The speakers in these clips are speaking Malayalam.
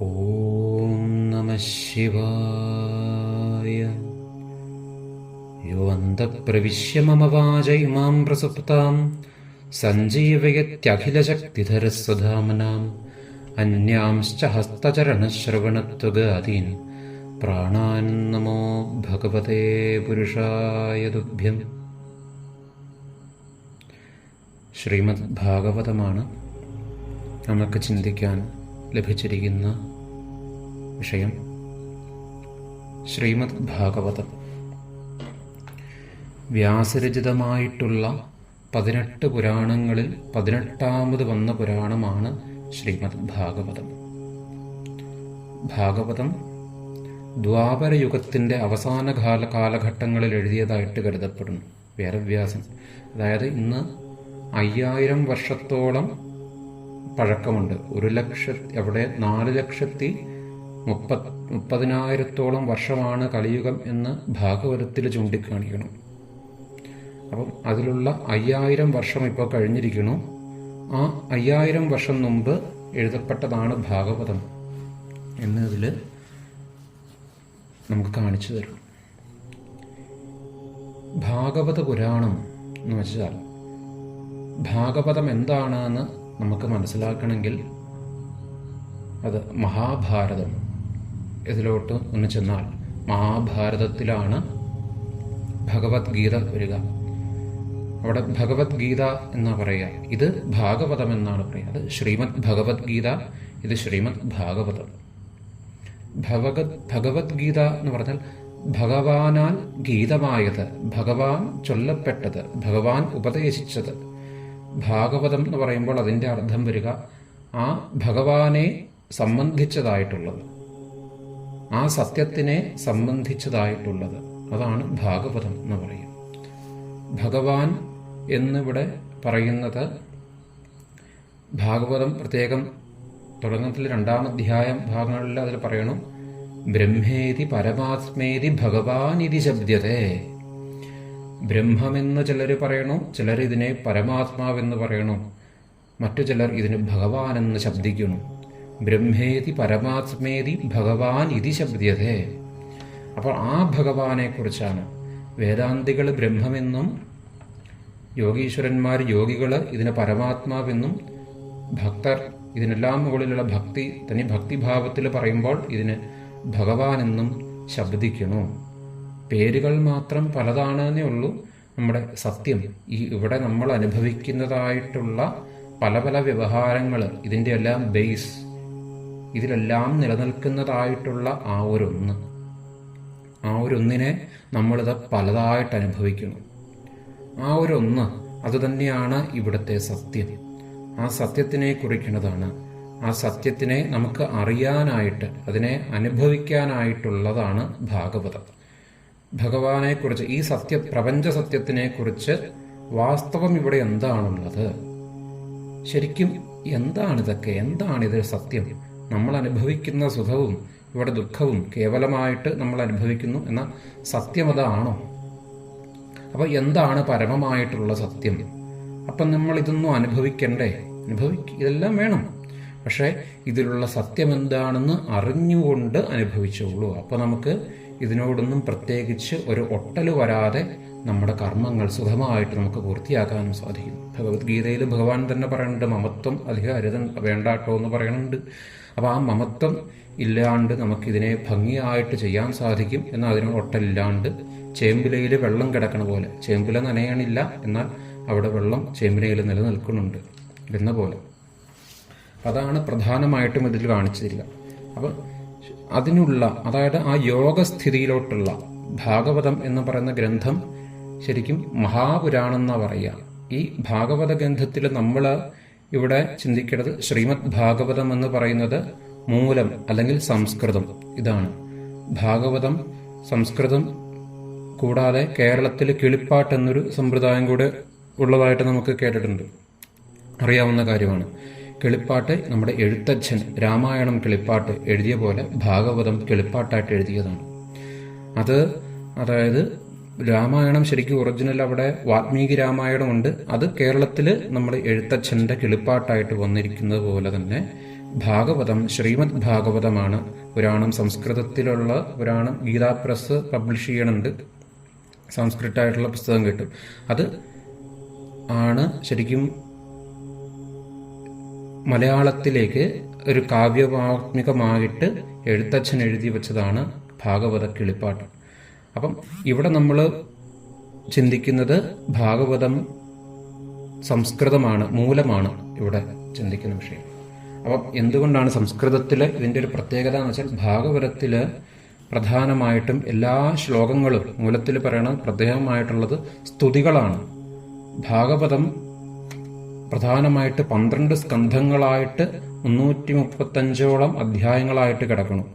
ഓം നമഃ ശിവായ. യോ അന്തഃപ്രവിശ്യ മമ വാചൈമാം പ്രസുപ്താം സഞ്ജീവയത്യഖിലശക്തിധരസ്വധാമനാം അന്യാംശ്ച ഹസ്തചരണശ്രവണത്വഗാദീൻ പ്രാണാൻ നമോ ഭഗവതേ പുരുഷായ തുഭ്യം. ശ്രീമദ് ഭാഗവതമാണ് നമുക്ക് ചിന്തിക്കാൻ ലഭിച്ചിരിക്കുന്ന വിഷയം. ശ്രീമദ് ഭാഗവതം വ്യാസരചിതമായിട്ടുള്ള 18 പുരാണങ്ങളിൽ 18ാമത് വന്ന പുരാണമാണ് ശ്രീമദ് ഭാഗവതം. ഭാഗവതം ദ്വാപരയുഗത്തിൻ്റെ അവസാന കാലഘട്ടങ്ങളിൽ എഴുതിയതായിട്ട് കരുതപ്പെടുന്നു. വേദവ്യാസൻ, അതായത് ഇന്ന് 5000 വർഷത്തോളം പഴക്കമുണ്ട്. 1,00,000, അവിടെ 4,30,000 വർഷമാണ് കലിയുഗം എന്ന് ഭാഗവതത്തിൽ ചൂണ്ടിക്കാണിക്കണം. അപ്പം അതിലുള്ള 5000 വർഷം ഇപ്പോൾ കഴിഞ്ഞിരിക്കുന്നു. ആ 5000 വർഷം മുമ്പ് എഴുതപ്പെട്ടതാണ് ഭാഗവതം എന്നതിൽ നമുക്ക് കാണിച്ചു തരും. ഭാഗവത പുരാണം എന്ന് വെച്ചാൽ ഭാഗവതം എന്താണെന്ന് നമുക്ക് മനസ്സിലാക്കണമെങ്കിൽ അത് മഹാഭാരതം ഇതിലോട്ട് ഒന്ന് ചെന്നാൽ മഹാഭാരതത്തിലാണ് ഭഗവത്ഗീത വരിക. അവിടെ ഭഗവത്ഗീത എന്നാ പറയുക, ഇത് ഭാഗവതം എന്നാണ് പറയുക. അത് ശ്രീമദ് ഭഗവത്ഗീത, ഇത് ശ്രീമദ് ഭാഗവതം. ഭഗവത്ഗീത എന്ന് പറഞ്ഞാൽ ഭഗവാനാൽ ഗീതമായത്, ഭഗവാൻ ചൊല്ലപ്പെട്ടത്, ഭഗവാൻ ഉപദേശിച്ചത്. ഭാഗവതം എന്ന് പറയുമ്പോൾ അതിൻ്റെ അർത്ഥം വരിക ആ ഭഗവാനെ സംബന്ധിച്ചതായിട്ടുള്ളത്, ആ സത്യത്തിനെ സംബന്ധിച്ചതായിട്ടുള്ളത്. അതാണ് ഭാഗവതം എന്ന് പറയും. ഭഗവാൻ എന്നിവിടെ പറയുന്നത് ഭാഗവതം പ്രത്യേകം തുടങ്ങത്തിൽ 2-ാം അധ്യായം ഭാഗങ്ങളിൽ അതിൽ പറയണം, ബ്രഹ്മേതി പരമാത്മേതി ഭഗവാനിതി ശബ്ദത്തെ. ബ്രഹ്മമെന്ന് ചിലർ പറയണു, ചിലർ ഇതിനെ പരമാത്മാവെന്ന് പറയണു, മറ്റു ചിലർ ഇതിന് ഭഗവാൻ എന്ന് ശബ്ദിക്കുന്നു. ബ്രഹ്മേതി പരമാത്മേതി ഭഗവാൻ ഇതി ശബ്ദത്തെ. അപ്പോൾ ആ ഭഗവാനെ കുറിച്ചാണ് വേദാന്തികൾ ബ്രഹ്മമെന്നും യോഗീശ്വരന്മാർ, യോഗികൾ ഇതിന് പരമാത്മാവെന്നും, ഭക്തർ ഇതിനെല്ലാം മുകളിലുള്ള തനി ഭക്തിഭാവത്തിൽ പറയുമ്പോൾ ഇതിന് ഭഗവാൻ എന്നും ശബ്ദിക്കുന്നു. പേരുകൾ മാത്രം പലതാണെന്നേ ഉള്ളൂ. നമ്മുടെ സത്യം, ഈ ഇവിടെ നമ്മൾ അനുഭവിക്കുന്നതായിട്ടുള്ള പല പല വ്യവഹാരങ്ങൾ, ഇതിൻ്റെ എല്ലാം ബേസ്, ഇതിലെല്ലാം നിലനിൽക്കുന്നതായിട്ടുള്ള ആ ഒരൊന്നിനെ നമ്മളിത് പലതായിട്ട് അനുഭവിക്കുന്നു. ആ ഒരൊന്ന് അതുതന്നെയാണ് ഇവിടുത്തെ സത്യം. ആ സത്യത്തിനെ കുറിക്കുന്നതാണ്. ആ സത്യത്തിനെ നമുക്ക് അറിയാനായിട്ട്, അതിനെ അനുഭവിക്കാനായിട്ടുള്ളതാണ് ഭാഗവതം. ഭഗവാനെക്കുറിച്ച്, ഈ പ്രപഞ്ച സത്യത്തിനെ കുറിച്ച് വാസ്തവം ഇവിടെ എന്താണുള്ളത്, ശരിക്കും എന്താണിതൊക്കെ, എന്താണിത് സത്യം? നമ്മൾ അനുഭവിക്കുന്ന സുഖവും ഇവിടെ ദുഃഖവും കേവലമായിട്ട് നമ്മൾ അനുഭവിക്കുന്നു എന്ന സത്യം അതാണോ? അപ്പോൾ എന്താണ് പരമമായിട്ടുള്ള സത്യം? അപ്പം നമ്മൾ ഇതൊന്നും അനുഭവിക്കണ്ടേ? ഇതെല്ലാം വേണം, പക്ഷേ ഇതിലുള്ള സത്യം എന്താണെന്ന് അറിഞ്ഞുകൊണ്ട് അനുഭവിച്ചോളൂ. അപ്പോൾ നമുക്ക് ഇതിനോടൊന്നും പ്രത്യേകിച്ച് ഒരു ഒട്ടൽ വരാതെ നമ്മുടെ കർമ്മങ്ങൾ സുഖമായിട്ട് നമുക്ക് പൂർത്തിയാക്കാനും സാധിക്കും. ഭഗവത്ഗീതയിൽ ഭഗവാൻ തന്നെ പറയുന്നുണ്ട്, മമത്വം അധികം വേണ്ടാട്ടോ എന്ന് പറയുന്നുണ്ട്. അപ്പോൾ ആ മമത്വം ഇല്ലാണ്ട് നമുക്കിതിനെ ഭംഗിയായിട്ട് ചെയ്യാൻ സാധിക്കും. എന്നാൽ അതിന് ഒട്ടലില്ലാണ്ട് ചേമ്പിലയിൽ വെള്ളം കിടക്കണ പോലെ, ചേമ്പില നനയണില്ല, എന്നാൽ അവിടെ വെള്ളം ചേമ്പിലയിൽ നിലനിൽക്കുന്നുണ്ട് എന്ന പോലെ. അതാണ് പ്രധാനമായിട്ടും ഇതിൽ കാണിച്ചു തരിക. അപ്പം അതിനുള്ള, അതായത് ആ യോഗസ്ഥിതിയിലോട്ടുള്ള ഭാഗവതം എന്ന് പറയുന്ന ഗ്രന്ഥം ശരിക്കും മഹാപുരാണം എന്നാ പറയുക. ഈ ഭാഗവത ഗ്രന്ഥത്തിൽ നമ്മൾ ഇവിടെ ചിന്തിക്കേണ്ടത് ശ്രീമദ് ഭാഗവതം എന്ന് പറയുന്നത് മൂലം അല്ലെങ്കിൽ സംസ്കൃതം. ഇതാണ് ഭാഗവതം. സംസ്കൃതം കൂടാതെ കേരളത്തിൽ കിളിപ്പാട്ട് എന്നൊരു സമ്പ്രദായം കൂടെ ഉള്ളതായിട്ട് നമുക്ക് കേട്ടിട്ടുണ്ട്, അറിയാവുന്ന കാര്യമാണ്. കിളിപ്പാട്ട് നമ്മുടെ എഴുത്തച്ഛൻ രാമായണം കിളിപ്പാട്ട് എഴുതിയ പോലെ ഭാഗവതം കിളിപ്പാട്ടായിട്ട് എഴുതിയതാണ്. അതായത് രാമായണം ശരിക്കും ഒറിജിനൽ അവിടെ വാൽമീകി രാമായണമുണ്ട്. അത് കേരളത്തിൽ നമ്മൾ എഴുത്തച്ഛൻ്റെ കിളിപ്പാട്ടായിട്ട് വന്നിരിക്കുന്നത് പോലെ തന്നെ ഭാഗവതം ശ്രീമദ് ഭാഗവതമാണ് പുരാണം. സംസ്കൃതത്തിലുള്ള പുരാണം ഗീതാ പ്രസ് പബ്ലിഷ് ചെയ്യണുണ്ട്. സംസ്കൃതമായിട്ടുള്ള പുസ്തകം കിട്ടും. അത് ആണ് ശരിക്കും മലയാളത്തിലേക്ക് ഒരു കാവ്യവാത്മികമായിട്ട് എഴുത്തച്ഛൻ എഴുതി വെച്ചതാണ് ഭാഗവത കിളിപ്പാട്ട്. അപ്പം ഇവിടെ നമ്മൾ ചിന്തിക്കുന്നത് ഭാഗവതം സംസ്കൃതമാണ്, മൂലമാണ് ഇവിടെ ചിന്തിക്കുന്ന വിഷയം. അപ്പം എന്തുകൊണ്ടാണ് സംസ്കൃതത്തിൽ ഇതിൻ്റെ ഒരു പ്രത്യേകത എന്ന് വെച്ചാൽ, ഭാഗവതത്തിൽ പ്രധാനമായിട്ടും എല്ലാ ശ്ലോകങ്ങളും മൂലത്തിൽ പറയണ പ്രത്യേകമായിട്ടുള്ളത് സ്തുതികളാണ്. ഭാഗവതം പ്രധാനമായിട്ട് 12 സ്കന്ധങ്ങളായിട്ട് 335ഓളം അധ്യായങ്ങളായിട്ട് കിടക്കണം.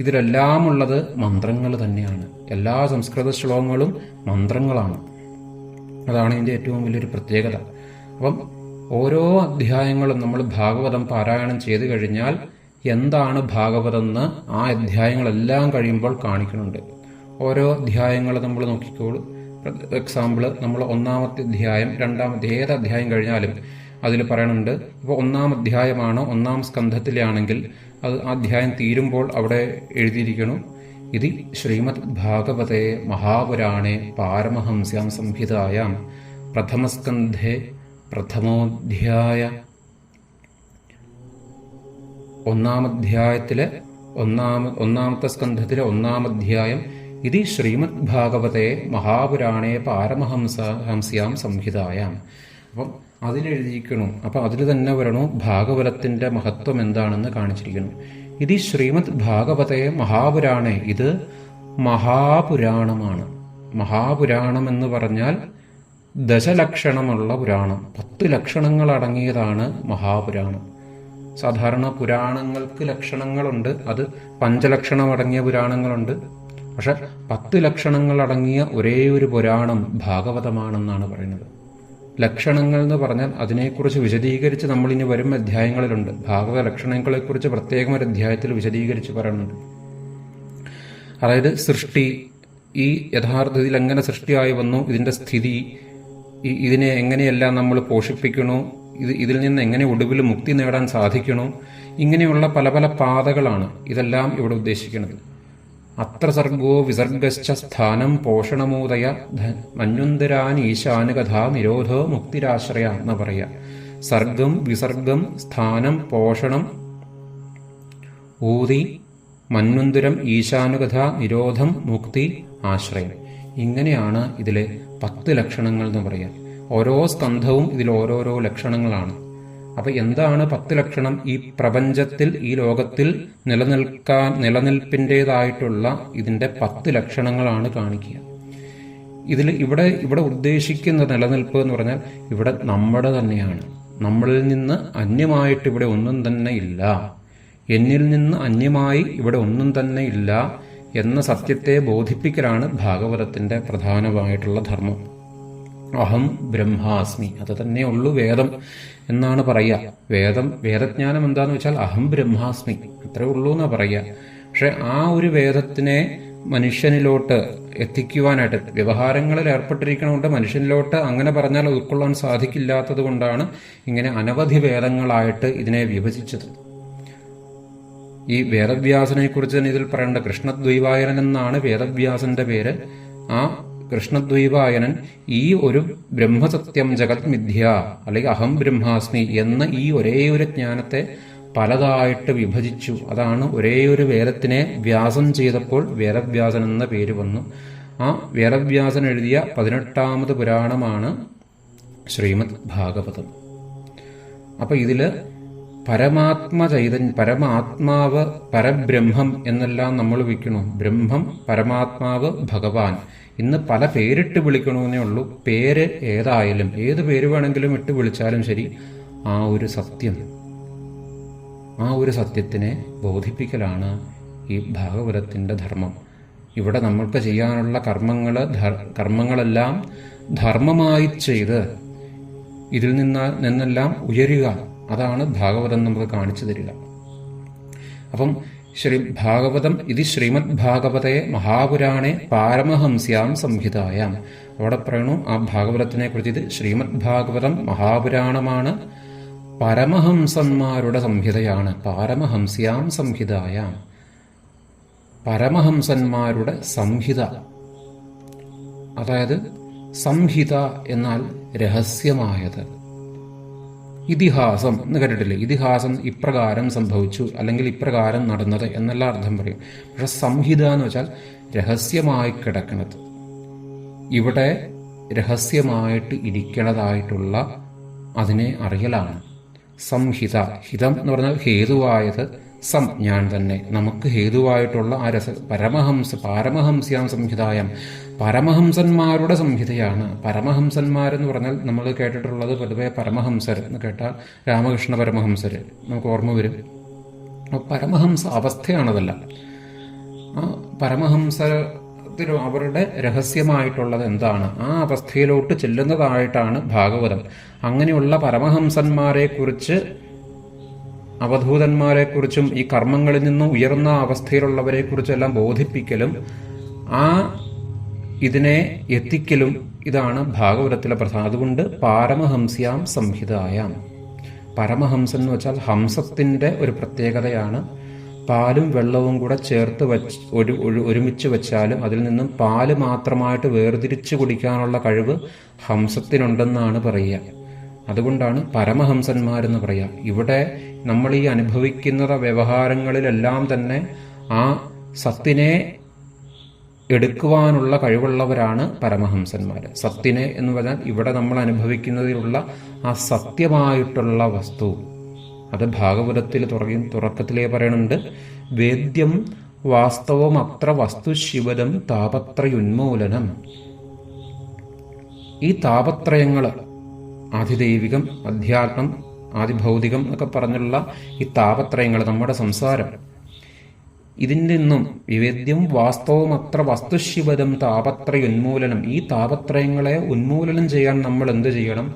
ഇതിലെല്ലാം ഉള്ളത് മന്ത്രങ്ങൾ തന്നെയാണ്. എല്ലാ സംസ്കൃത ശ്ലോകങ്ങളും മന്ത്രങ്ങളാണ്. അതാണ് ഇതിൻ്റെ ഏറ്റവും വലിയൊരു പ്രത്യേകത. അപ്പം ഓരോ അധ്യായങ്ങളും നമ്മൾ ഭാഗവതം പാരായണം ചെയ്തു കഴിഞ്ഞാൽ എന്താണ് ഭാഗവതം എന്ന് ആ അധ്യായങ്ങളെല്ലാം കഴിയുമ്പോൾ കാണിക്കുന്നുണ്ട്. ഓരോ അധ്യായങ്ങൾ നമ്മൾ നോക്കിക്കോളൂ. എക്സാമ്പിൾ, നമ്മൾ 1-ാമത്തെ അധ്യായം, 2-ാമത്തെ ഏത് അധ്യായം കഴിഞ്ഞാലും അതിൽ പറയണുണ്ട്. ഇപ്പോൾ 1-ാം അധ്യായമാണ്, 1-ാം സ്കന്ധത്തിലാണെങ്കിൽ അത് അധ്യായം തീരുമ്പോൾ അവിടെ എഴുതിയിരിക്കണം, ഇത് ശ്രീമദ് ഭാഗവതേ മഹാപുരാണേ പാരമഹംസ്യാം സംഹിതായാം പ്രഥമസ്കന്ധേ പ്രഥമോധ്യായ. 1-ാം അധ്യായത്തിലെ 1-ാമത്തെ സ്കന്ധത്തിലെ 1-ാം അധ്യായം ഇത് ശ്രീമദ് ഭാഗവതേ മഹാപുരാണേ പാരമഹംസ്യാം സംഹിതായാം. അപ്പം അതിലെഴുതിയിരിക്കണം. അപ്പം അതിൽ തന്നെ വരണു ഭാഗവതത്തിന്റെ മഹത്വം എന്താണെന്ന് കാണിച്ചിരിക്കുന്നു. ഇത് ശ്രീമദ് ഭാഗവതേ മഹാപുരാണേ, ഇത് മഹാപുരാണമാണ്. മഹാപുരാണം എന്ന് പറഞ്ഞാൽ ദശലക്ഷണമുള്ള പുരാണം, 10 ലക്ഷണങ്ങൾ അടങ്ങിയതാണ് മഹാപുരാണം. സാധാരണ പുരാണങ്ങൾക്ക് ലക്ഷണങ്ങളുണ്ട്, അത് 5 ലക്ഷണം അടങ്ങിയ പുരാണങ്ങളുണ്ട്. പക്ഷെ 10 ലക്ഷണങ്ങൾ അടങ്ങിയ ഒരേ ഒരു പുരാണം ഭാഗവതമാണെന്നാണ് പറയുന്നത്. ലക്ഷണങ്ങൾ എന്ന് പറഞ്ഞാൽ അതിനെക്കുറിച്ച് വിശദീകരിച്ച് നമ്മൾ ഇനി വരും അധ്യായങ്ങളിലുണ്ട്. ഭാഗവത ലക്ഷണങ്ങളെക്കുറിച്ച് പ്രത്യേകം ഒരു അധ്യായത്തിൽ വിശദീകരിച്ച് പറയുന്നുണ്ട്. അതായത് സൃഷ്ടി, ഈ യഥാർത്ഥത്തിൽ എങ്ങനെ സൃഷ്ടിയായി വന്നു, ഇതിന്റെ സ്ഥിതി, ഇതിനെ എങ്ങനെയെല്ലാം നമ്മൾ പോഷിപ്പിക്കണോ, ഇതിൽ നിന്ന് എങ്ങനെ ഒടുവിൽ മുക്തി നേടാൻ സാധിക്കണോ, ഇങ്ങനെയുള്ള പല പല പാതകളാണ് ഇതെല്ലാം ഇവിടെ ഉദ്ദേശിക്കുന്നത്. അത്ര സർഗോ വിസർഗശ്ച സ്ഥാനം പോഷണമോദയ മന്വന്തരാൻ ഈശാനുകഥാ നിരോധോ മുക്തിരാശ്രയ എന്ന് പറയാ. സർഗം, വിസർഗം, സ്ഥാനം, പോഷണം, ഊതി, മന്വന്തരം, ഈശാനുകഥ, നിരോധം, മുക്തി, ആശ്രയം. ഇങ്ങനെയാണ് ഇതിലെ 10 ലക്ഷണങ്ങൾ എന്ന് പറയാം. ഓരോ സ്കന്ധവും ഇതിൽ ഓരോരോ ലക്ഷണങ്ങളാണ്. അപ്പൊ എന്താണ് 10 ലക്ഷണം? ഈ പ്രപഞ്ചത്തിൽ, ഈ ലോകത്തിൽ നിലനിൽപ്പിൻ്റെതായിട്ടുള്ള ഇതിന്റെ 10 ലക്ഷണങ്ങളാണ് കാണിക്കുക. ഇവിടെ ഉദ്ദേശിക്കുന്ന നിലനിൽപ്പ് എന്ന് പറഞ്ഞാൽ ഇവിടെ നമ്മുടെ തന്നെയാണ്. നമ്മളിൽ നിന്ന് അന്യമായിട്ട് ഇവിടെ ഒന്നും തന്നെ ഇല്ല. എന്നിൽ നിന്ന് അന്യമായി ഇവിടെ ഒന്നും തന്നെ ഇല്ല എന്ന സത്യത്തെ ബോധിപ്പിക്കലാണ് ഭാഗവതത്തിന്റെ പ്രധാനമായിട്ടുള്ള ധർമ്മം. അഹം ബ്രഹ്മാസ്മി, അത് തന്നെ ഉള്ളൂ വേദം എന്നാണ് പറയുക. വേദജ്ഞാനം എന്താന്ന് വെച്ചാൽ അഹം ബ്രഹ്മാസ്മി, അത്രേ ഉള്ളൂ എന്നാ പറയുക. പക്ഷെ ആ ഒരു വേദത്തിനെ മനുഷ്യനിലോട്ട് എത്തിക്കുവാനായിട്ട് വ്യവഹാരങ്ങളിൽ ഏർപ്പെട്ടിരിക്കണമുണ്ട്. മനുഷ്യനിലോട്ട് അങ്ങനെ പറഞ്ഞാൽ ഉൾക്കൊള്ളാൻ സാധിക്കില്ലാത്തത് കൊണ്ടാണ് ഇങ്ങനെ അനവധി വേദങ്ങളായിട്ട് ഇതിനെ വിഭജിച്ചത്. ഈ വേദവ്യാസനെ കുറിച്ച് തന്നെ ഇതിൽ പറയേണ്ട, കൃഷ്ണദ്വൈവായനൻ എന്നാണ് വേദവ്യാസന്റെ പേര്. ആ കൃഷ്ണദ്വൈവായനൻ ഈ ഒരു ബ്രഹ്മസത്യം ജഗത് മിഥ്യ അല്ലെങ്കിൽ അഹം ബ്രഹ്മാസ്മി എന്ന ഈ ഒരേ ഒരു ജ്ഞാനത്തെ പലതായിട്ട് വിഭജിച്ചു. അതാണ് ഒരേ ഒരു വേദത്തിനെ വ്യാസം ചെയ്തപ്പോൾ വേദവ്യാസൻ എന്ന പേര് വന്നു. ആ വേദവ്യാസൻ എഴുതിയ 18ാമത് പുരാണമാണ് ശ്രീമദ് ഭാഗവതം. അപ്പൊ ഇതില് പരമാത്മാവ്, പരബ്രഹ്മം എന്നെല്ലാം നമ്മൾ വിളിക്കണു. ബ്രഹ്മം, പരമാത്മാവ്, ഭഗവാൻ. ഇന്ന് പല പേരിട്ട് വിളിക്കണമെന്നേ ഉള്ളൂ. പേര് ഏതായാലും, ഏത് പേര് വേണമെങ്കിലും ഇട്ട് വിളിച്ചാലും ശരി, ആ ഒരു സത്യത്തിനെ ബോധിപ്പിക്കലാണ് ഈ ഭാഗവതത്തിന്റെ ധർമ്മം. ഇവിടെ നമ്മൾക്ക് ചെയ്യാനുള്ള കർമ്മങ്ങളെല്ലാം ധർമ്മമായി ചെയ്ത് ഇതിൽ നിന്നെല്ലാം ഉയരുക. അതാണ് ഭാഗവതം നമുക്ക് കാണിച്ചു തരിക. അപ്പം ഭാഗവതം ഇത് ശ്രീമദ് ഭാഗവതേ മഹാപുരാണേ പാരമഹംസ്യാം സംഹിതായാം. അവിടെ പറയണു ആ ഭാഗവതത്തിനെ കുറിച്ച്, ഇത് ശ്രീമദ് ഭാഗവതം മഹാപുരാണമാണ്, പരമഹംസന്മാരുടെ സംഹിതയാണ്. പാരമഹംസ്യാം സംഹിതായാം, പരമഹംസന്മാരുടെ സംഹിത. അതായത് സംഹിത എന്നാൽ രഹസ്യമായത്. ഇതിഹാസം എന്ന് കേട്ടിട്ടില്ലേ? ഇതിഹാസം ഇപ്രകാരം സംഭവിച്ചു അല്ലെങ്കിൽ ഇപ്രകാരം നടന്നത് എന്നെല്ലാം അർത്ഥം പറയും. പക്ഷെ സംഹിത എന്ന് വെച്ചാൽ രഹസ്യമായി കിടക്കുന്നത്, ഇവിടെ രഹസ്യമായിട്ട് ഇരിക്കണതായിട്ടുള്ള അതിനെ അറിയലാണ് സംഹിത. ഹിതം എന്ന് പറഞ്ഞാൽ ഹേതുവായത്, സം ഞാൻ തന്നെ, നമുക്ക് ഹേതുവായിട്ടുള്ള ആ പാരമഹംസ്യാം സംഹിതായം, പരമഹംസന്മാരുടെ സംഹിതയാണ്. പരമഹംസന്മാരെന്ന് പറഞ്ഞാൽ നമ്മൾ കേട്ടിട്ടുള്ളത് പൊതുവെ പരമഹംസർ എന്ന് കേട്ടാൽ രാമകൃഷ്ണ പരമഹംസർ നമുക്ക് ഓർമ്മ വരും. പരമഹംസ അവസ്ഥയാണതല്ല. ആ പരമഹംസത്തിന് അവരുടെ രഹസ്യമായിട്ടുള്ളത് എന്താണ്, ആ അവസ്ഥയിലോട്ട് ചെല്ലുന്നതായിട്ടാണ് ഭാഗവതം. അങ്ങനെയുള്ള പരമഹംസന്മാരെ കുറിച്ച്, അവധൂതന്മാരെക്കുറിച്ചും ഈ കർമ്മങ്ങളിൽ നിന്നും ഉയർന്ന അവസ്ഥയിലുള്ളവരെ കുറിച്ചെല്ലാം ബോധിപ്പിക്കലും ആ ഇതിനെ എത്തിക്കലും ഇതാണ് ഭാഗവതത്തിലെ പ്രധാനം. അതുകൊണ്ട് പാരമഹംസ്യാം സംഹിതായാം. പരമഹംസൻ എന്ന് വെച്ചാൽ ഹംസത്തിന്റെ ഒരു പ്രത്യേകതയാണ്. പാലും വെള്ളവും കൂടെ ചേർത്ത് ഒരുമിച്ച് വെച്ചാലും അതിൽ നിന്നും പാല് മാത്രമായിട്ട് വേർതിരിച്ച് കുടിക്കാനുള്ള കഴിവ് ഹംസത്തിനുണ്ടെന്നാണ് പറയുക. അതുകൊണ്ടാണ് പരമഹംസന്മാരെന്ന് പറയുക. ഇവിടെ നമ്മൾ ഈ അനുഭവിക്കുന്ന വ്യവഹാരങ്ങളിലെല്ലാം തന്നെ ആ സത്തിനെ എടുക്കുവാനുള്ള കഴിവുള്ളവരാണ് പരമഹംസന്മാർ. സത്തിനെ എന്ന് പറഞ്ഞാൽ ഇവിടെ നമ്മൾ അനുഭവിക്കുന്നതിലുള്ള ആ സത്യമായിട്ടുള്ള വസ്തു, അത് ഭാഗവതത്തിൽ തുടക്കത്തിലേ പറയുന്നുണ്ട്. വേദ്യം വാസ്തവം അത്ര വസ്തുശിവദം താപത്രയുന്മൂലനം. ഈ താപത്രയങ്ങൾ, ആധിദൈവികം, അധ്യാത്മം, ആദിഭൗതികം എന്നൊക്കെ പറഞ്ഞുള്ള ഈ താപത്രയങ്ങൾ, നമ്മുടെ സംസാരം, ഇതിൻ്റെ നിന്നും വിവേദ്യം വാസ്തവം അത്ര വസ്തുശിവദം താപത്രയുന്മൂലനം. ഈ താപത്രയങ്ങളെ ഉന്മൂലനം ചെയ്യാൻ നമ്മൾ എന്ത് ചെയ്യണം?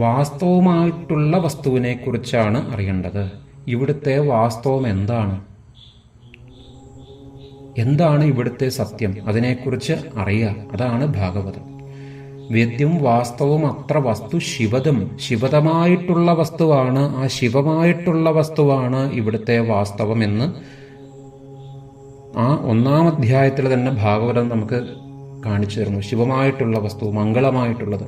വാസ്തവമായിട്ടുള്ള വസ്തുവിനെ കുറിച്ചാണ് അറിയേണ്ടത്. ഇവിടുത്തെ വാസ്തവം എന്താണ്, എന്താണ് ഇവിടുത്തെ സത്യം, അതിനെക്കുറിച്ച് അറിയുക. അതാണ് ഭാഗവതം. വേദ്യം വാസ്തവം അത്ര വസ്തു ശിവദം, ശിവതമായിട്ടുള്ള വസ്തുവാണ്, ആ ശിവമായിട്ടുള്ള വസ്തുവാണ് ഇവിടുത്തെ വാസ്തവം എന്ന് ആ 1-ാം അധ്യായത്തിൽ തന്നെ ഭാഗവതം നമുക്ക് കാണിച്ചു തരുന്നു. ശിവമായിട്ടുള്ള വസ്തു, മംഗളമായിട്ടുള്ളത്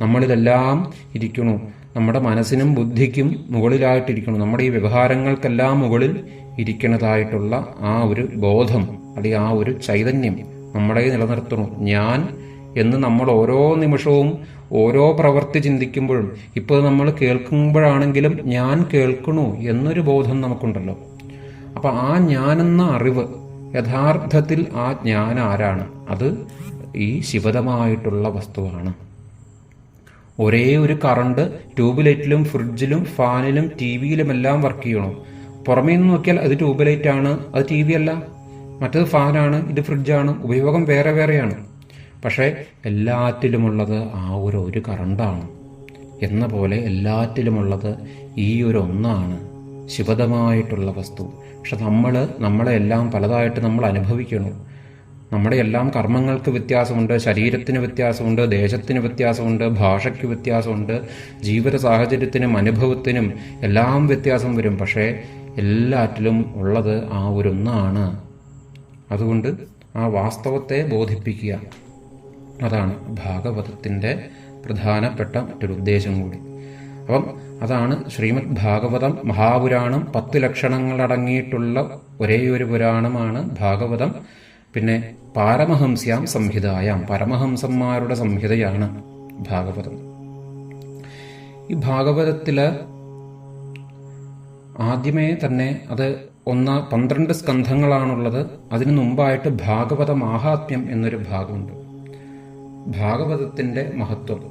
നമ്മളിതെല്ലാം ഇരിക്കണു, നമ്മുടെ മനസ്സിനും ബുദ്ധിക്കും മുകളിലായിട്ടിരിക്കണം, നമ്മുടെ ഈ വ്യവഹാരങ്ങൾക്കെല്ലാം മുകളിൽ ഇരിക്കുന്നതായിട്ടുള്ള ആ ഒരു ബോധം, അല്ലെങ്കിൽ ആ ഒരു ചൈതന്യം നമ്മളെ നിലനിർത്തണു. ഞാൻ എന്ന് നമ്മൾ ഓരോ നിമിഷവും ഓരോ പ്രവൃത്തി ചിന്തിക്കുമ്പോഴും, ഇപ്പോൾ നമ്മൾ കേൾക്കുമ്പോഴാണെങ്കിലും ഞാൻ കേൾക്കണു എന്നൊരു ബോധം നമുക്കുണ്ടല്ലോ. അപ്പം ആ ഞാനെന്ന അറിവ്, യഥാർത്ഥത്തിൽ ആ ജ്ഞാനം ആരാണ്? അത് ഈ ശിവതമായിട്ടുള്ള വസ്തുവാണ്. ഒരേ ഒരു കറണ്ട് ട്യൂബ്ലൈറ്റിലും ഫ്രിഡ്ജിലും ഫാനിലും ടി വിയിലുമെല്ലാം വർക്ക് ചെയ്യണം. പുറമേ നിന്ന് നോക്കിയാൽ അത് ട്യൂബ്ലൈറ്റ് ആണ്, അത് ടി വി അല്ല, മറ്റത് ഫാനാണ്, ഇത് ഫ്രിഡ്ജാണ്, ഉപയോഗം വേറെ വേറെയാണ്. പക്ഷേ എല്ലാറ്റിലുമുള്ളത് ആ ഒരു കറണ്ടാണ്. എന്ന പോലെ എല്ലാറ്റിലുമുള്ളത് ഈ ഒരു ഒന്നാണ്, ശിവതമായിട്ടുള്ള വസ്തു. പക്ഷെ നമ്മളെല്ലാം പലതായിട്ട് നമ്മൾ അനുഭവിക്കണം. നമ്മുടെ എല്ലാം കർമ്മങ്ങൾക്ക് വ്യത്യാസമുണ്ട്, ശരീരത്തിന് വ്യത്യാസമുണ്ട്, ദേശത്തിന് വ്യത്യാസമുണ്ട്, ഭാഷയ്ക്ക് വ്യത്യാസമുണ്ട്, ജീവിത സാഹചര്യത്തിനും അനുഭവത്തിനും എല്ലാം വ്യത്യാസം വരും. പക്ഷേ എല്ലാറ്റിലും ഉള്ളത് ആ ഒന്നാണ്. അതുകൊണ്ട് ആ വാസ്തവത്തെ ബോധിപ്പിക്കുക, അതാണ് ഭാഗവതത്തിൻ്റെ പ്രധാനപ്പെട്ട മറ്റൊരു ഉദ്ദേശം കൂടി. അപ്പം അതാണ് ശ്രീമദ് ഭാഗവതം. മഹാപുരാണം, 10 ലക്ഷണങ്ങളടങ്ങിയിട്ടുള്ള ഒരേ ഒരു പുരാണമാണ് ഭാഗവതം. പിന്നെ പാരമഹംസ്യാം സംഹിതായാം, പരമഹംസന്മാരുടെ സംഹിതയാണ് ഭാഗവതം. ഈ ഭാഗവതത്തില് ആദ്യമേ തന്നെ അത് 12 സ്കന്ധങ്ങളാണുള്ളത്. അതിനു മുമ്പായിട്ട് ഭാഗവത മാഹാത്മ്യം എന്നൊരു ഭാഗമുണ്ട്. ഭാഗവതത്തിന്റെ മഹത്വം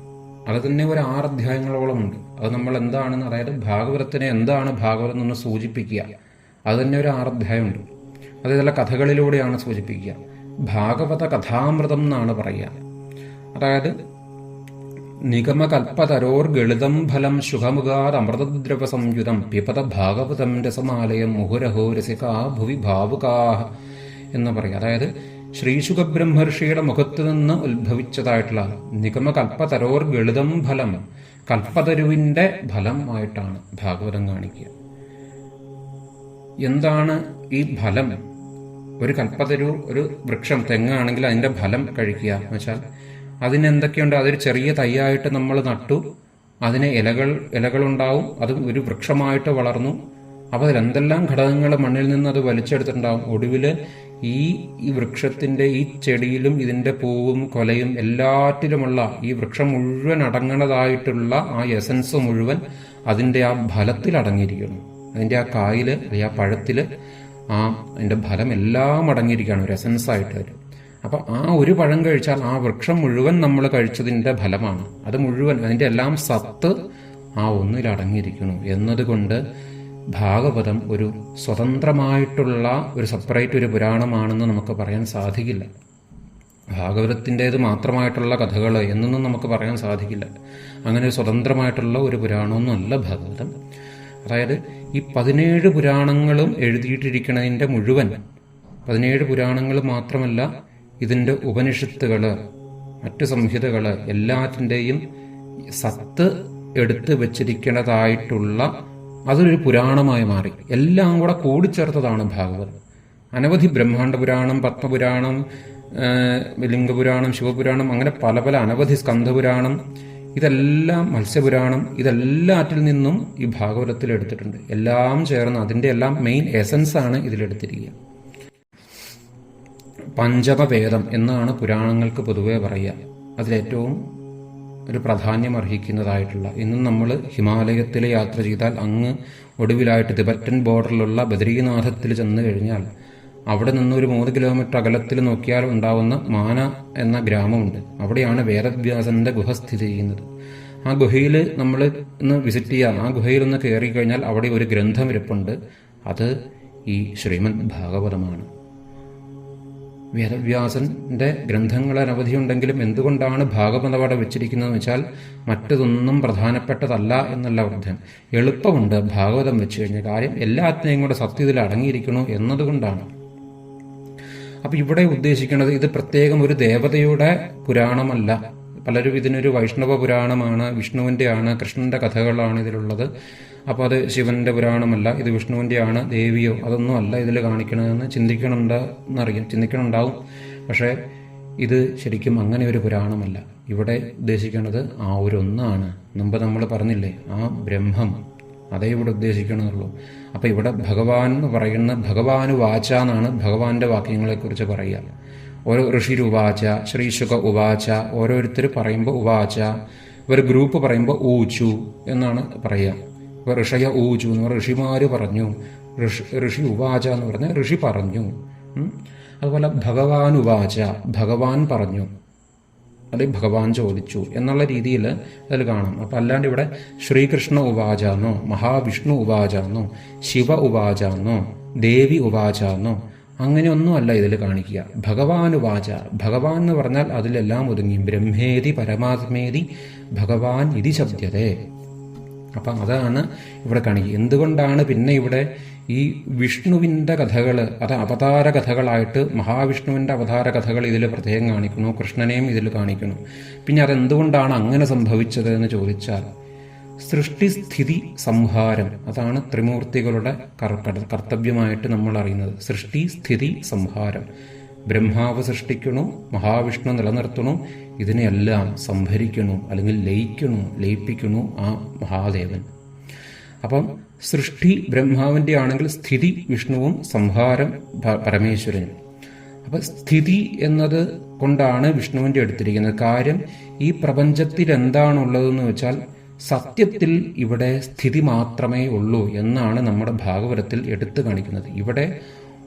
അത് തന്നെ ഒരു 6 അധ്യായങ്ങളോളമുണ്ട്. അത് നമ്മൾ എന്താണെന്ന്, അതായത് ഭാഗവതത്തിനെ എന്താണ് ഭാഗവതം എന്ന് സൂചിപ്പിക്കുക, അത് തന്നെ ഒരു 6 അധ്യായമുണ്ട്. അത് ചില കഥകളിലൂടെയാണ് സൂചിപ്പിക്കുക. ഭാഗവത കഥാമൃതം എന്നാണ് പറയുക. അതായത് നിഗമകൽപ്പതരോർ ഗളിതം ഫലം ശുഖമുഖാത് അമൃതദ്രവ സംയുതം പിപത ഭാഗവതം രസമാലയം മുഹുരഹോ രസികാ ഭുവി ഭാവുകാഹ എന്ന് പറയുക. അതായത് ശ്രീശുഖബ്രഹ്മർഷിയുടെ മുഖത്ത് നിന്ന് ഉത്ഭവിച്ചതായിട്ടുള്ള നിഗമകൽപ്പതരോർ ഗളിതം ഫലം. കൽപ്പതരുവിൻ്റെ ഫലമായിട്ടാണ് ഭാഗവതം കാണിക്കുക. എന്താണ് ഈ ഫലം? ഒരു കൽപ്പതരു, ഒരു വൃക്ഷം, തെങ്ങാണെങ്കിൽ അതിൻ്റെ ഫലം കഴിക്കുക എന്ന് വെച്ചാൽ അതിനെന്തൊക്കെയുണ്ട്? അതൊരു ചെറിയ തൈയായിട്ട് നമ്മൾ നട്ടു, അതിന് ഇലകളുണ്ടാവും, അത് ഒരു വൃക്ഷമായിട്ട് വളർന്നു. അപ്പോൾ അതിലെന്തെല്ലാം ഘടകങ്ങൾ മണ്ണിൽ നിന്ന് അത് വലിച്ചെടുത്തിട്ടുണ്ടാവും. ഒടുവിൽ ഈ വൃക്ഷത്തിൻ്റെ, ഈ ചെടിയിലും ഇതിൻ്റെ പൂവും കൊലയും എല്ലാറ്റിലുമുള്ള ഈ വൃക്ഷം മുഴുവൻ അടങ്ങണതായിട്ടുള്ള ആ എസൻസ് മുഴുവൻ അതിൻ്റെ ആ ഫലത്തിൽ അടങ്ങിയിരിക്കുന്നു. അതിൻ്റെ ആ കായിൽ, ആ പഴത്തിൽ അതിൻ്റെ ഫലം എല്ലാം അടങ്ങിയിരിക്കുകയാണ്, ഒരു എസൻസായിട്ട് വരും. അപ്പം ആ ഒരു പഴം കഴിച്ചാൽ ആ വൃക്ഷം മുഴുവൻ നമ്മൾ കഴിച്ചതിൻ്റെ ഫലമാണ്. അത് മുഴുവൻ, അതിൻ്റെ എല്ലാം സത്ത് ആ ഒന്നിൽ അടങ്ങിയിരിക്കുന്നു എന്നതുകൊണ്ട് ഭാഗവതം ഒരു സ്വതന്ത്രമായിട്ടുള്ള ഒരു സെപ്പറേറ്റ് ഒരു പുരാണമാണെന്ന് നമുക്ക് പറയാൻ സാധിക്കില്ല. ഭാഗവതത്തിൻ്റേത് മാത്രമായിട്ടുള്ള കഥകൾ എന്നൊന്നും നമുക്ക് പറയാൻ സാധിക്കില്ല. അങ്ങനെ ഒരു സ്വതന്ത്രമായിട്ടുള്ള ഒരു പുരാണമൊന്നുമല്ല ഭാഗവതം. അതായത് ഈ 17 പുരാണങ്ങളും എഴുതിയിട്ടിരിക്കുന്നതിൻ്റെ മുഴുവൻ 17 പുരാണങ്ങൾ മാത്രമല്ല, ഇതിൻ്റെ ഉപനിഷത്തുകൾ, മറ്റു സംഹിതകൾ എല്ലാറ്റിൻ്റെയും സത്ത് എടുത്ത് വച്ചിരിക്കുന്നതായിട്ടുള്ള അതൊരു പുരാണമായി മാറി. എല്ലാം കൂടെ കൂടിച്ചേർത്തതാണ് ഭാഗവതം. അനവധി ബ്രഹ്മാണ്ഡ പുരാണം, പത്മപുരാണം, ലിംഗപുരാണം, ശിവപുരാണം, അങ്ങനെ പല പല അനവധി സ്കന്ധപുരാണം, ഇതെല്ലാം മത്സ്യപുരാണം, ഇതെല്ലാറ്റിൽ നിന്നും ഈ ഭാഗവതത്തിൽ എടുത്തിട്ടുണ്ട്. എല്ലാം ചേർന്ന് അതിൻ്റെ എല്ലാം മെയിൻ എസൻസാണ് ഇതിലെടുത്തിരിക്കുക. പഞ്ചമവേദം എന്നാണ് പുരാണങ്ങൾക്ക് പൊതുവെ പറയുക. അതിലേറ്റവും ഒരു പ്രാധാന്യം അർഹിക്കുന്നതായിട്ടുള്ള, ഇന്നും നമ്മൾ ഹിമാലയത്തിൽ യാത്ര ചെയ്താൽ അങ്ങ് ഒടുവിലായിട്ട് തിബറ്റൻ ബോർഡറിലുള്ള ബദ്രീനാഥത്തിൽ ചെന്ന് കഴിഞ്ഞാൽ അവിടെ നിന്ന് ഒരു 3 കിലോമീറ്റർ അകലത്തിൽ നോക്കിയാൽ ഉണ്ടാവുന്ന മാന എന്ന ഗ്രാമമുണ്ട്. അവിടെയാണ് വേദവ്യാസന്റെ ഗുഹ സ്ഥിതി ചെയ്യുന്നത്. ആ ഗുഹയിൽ നമ്മൾ ഒന്ന് വിസിറ്റ് ചെയ്യാം. ആ ഗുഹയിൽ ഒന്ന് കയറി കഴിഞ്ഞാൽ അവിടെ ഒരു ഗ്രന്ഥം ഇരിപ്പുണ്ട്. അത് ഈ ശ്രീമദ് ഭാഗവതമാണ്. വേദവ്യാസന്റെ ഗ്രന്ഥങ്ങൾ അനവധിയുണ്ടെങ്കിലും എന്തുകൊണ്ടാണ് ഭാഗവതം അവിടെ വെച്ചിരിക്കുന്നതെന്ന് വെച്ചാൽ മറ്റതൊന്നും പ്രധാനപ്പെട്ടതല്ല എന്നല്ല അർത്ഥം. എളുപ്പമുണ്ട് ഭാഗവതം വെച്ച് കഴിഞ്ഞ കാര്യം, എല്ലാത്തിനെയും കൂടെ സത്യത്തിൽ അടങ്ങിയിരിക്കണു എന്നതുകൊണ്ടാണ്. അപ്പം ഇവിടെ ഉദ്ദേശിക്കുന്നത് ഇത് പ്രത്യേകം ഒരു ദേവതയുടെ പുരാണമല്ല. പലരും ഇതിനൊരു വൈഷ്ണവ പുരാണമാണ്, വിഷ്ണുവിൻ്റെ ആണ്, കൃഷ്ണന്റെ കഥകളാണ് ഇതിലുള്ളത്. അപ്പോൾ അത് ശിവന്റെ പുരാണമല്ല, ഇത് വിഷ്ണുവിൻ്റെ ആണ്, ദേവിയോ അതൊന്നും അല്ല ഇതിൽ കാണിക്കണമെന്ന് ചിന്തിക്കണുണ്ടാവും. പക്ഷേ ഇത് ശരിക്കും അങ്ങനെ ഒരു പുരാണമല്ല. ഇവിടെ ഉദ്ദേശിക്കുന്നത് ആ ഒരു ഒന്നാണ്. മുമ്പ് നമ്മൾ പറഞ്ഞില്ലേ, ആ ബ്രഹ്മം, അതേ ഇവിടെ ഉദ്ദേശിക്കണമെന്നുള്ളൂ. അപ്പം ഇവിടെ ഭഗവാൻ എന്ന് പറയുന്ന ഭഗവാന് വാച എന്നാണ് ഭഗവാന്റെ വാക്യങ്ങളെക്കുറിച്ച് പറയുക. ഓരോ ഋഷിരുവാച, ശ്രീശുക ഉവാച, ഓരോരുത്തർ പറയുമ്പോൾ ഉവാച, ഒരു ഗ്രൂപ്പ് പറയുമ്പോൾ ഊച്ചു എന്നാണ് പറയുക. ഇപ്പോൾ ഋഷയ ഊച്ചു എന്ന് പറഞ്ഞാൽ ഋഷിമാര് പറഞ്ഞു, ഋഷി ഉവാച എന്ന് പറഞ്ഞാൽ ഋഷി പറഞ്ഞു. അതുപോലെ ഭഗവാൻ ഉവാച, ഭഗവാൻ പറഞ്ഞു, അല്ലെങ്കിൽ ഭഗവാൻ ചോദിച്ചു എന്നുള്ള രീതിയിൽ അതിൽ കാണാം. അപ്പം അല്ലാണ്ട് ഇവിടെ ശ്രീകൃഷ്ണ ഉവാചാന്നോ, മഹാവിഷ്ണു ഉവാചാന്നോ, ശിവ ഉവാചാന്നോ, ദേവി ഉവാചാന്നോ അങ്ങനെയൊന്നും അല്ല ഇതിൽ കാണിക്കുക. ഭഗവാൻ ഉവാച, ഭഗവാൻ എന്ന് പറഞ്ഞാൽ അതിലെല്ലാം ഒതുങ്ങി. ബ്രഹ്മേതി പരമാത്മേതി ഭഗവാൻ ഇതി ശബ്ദതേ. അപ്പം അതാണ് ഇവിടെ കാണിക്കുക. എന്തുകൊണ്ടാണ് പിന്നെ ഇവിടെ ഈ വിഷ്ണുവിൻ്റെ കഥകൾ, അത് അവതാര കഥകളായിട്ട് മഹാവിഷ്ണുവിൻ്റെ അവതാര കഥകൾ ഇതിൽ പ്രത്യേകം കാണിക്കുന്നു, കൃഷ്ണനെയും ഇതിൽ കാണിക്കുന്നു. പിന്നെ അതെന്തുകൊണ്ടാണ് അങ്ങനെ സംഭവിച്ചത് എന്ന് ചോദിച്ചാൽ സൃഷ്ടിസ്ഥിതി സംഹാരം, അതാണ് ത്രിമൂർത്തികളുടെ കർത്തവ്യമായിട്ട് നമ്മൾ അറിയുന്നത്. സൃഷ്ടി സ്ഥിതി സംഹാരം. ബ്രഹ്മാവ് സൃഷ്ടിക്കണു, മഹാവിഷ്ണു നിലനിർത്തണു, ഇതിനെയെല്ലാം സംഭരിക്കണു അല്ലെങ്കിൽ ലയിപ്പിക്കണു ആ മഹാദേവൻ. അപ്പം സൃഷ്ടി ബ്രഹ്മാവിൻ്റെ ആണെങ്കിൽ സ്ഥിതി വിഷ്ണുവും, സംഹാരം പരമേശ്വരനും. അപ്പം സ്ഥിതി എന്നത് കൊണ്ടാണ് വിഷ്ണുവിൻ്റെ എടുത്തിരിക്കുന്നത്. കാര്യം ഈ പ്രപഞ്ചത്തിൽ എന്താണുള്ളതെന്ന് വെച്ചാൽ സത്യത്തിൽ ഇവിടെ സ്ഥിതി മാത്രമേ ഉള്ളൂ എന്നാണ് നമ്മുടെ ഭാഗവതത്തിൽ എടുത്തു കാണിക്കുന്നത്. ഇവിടെ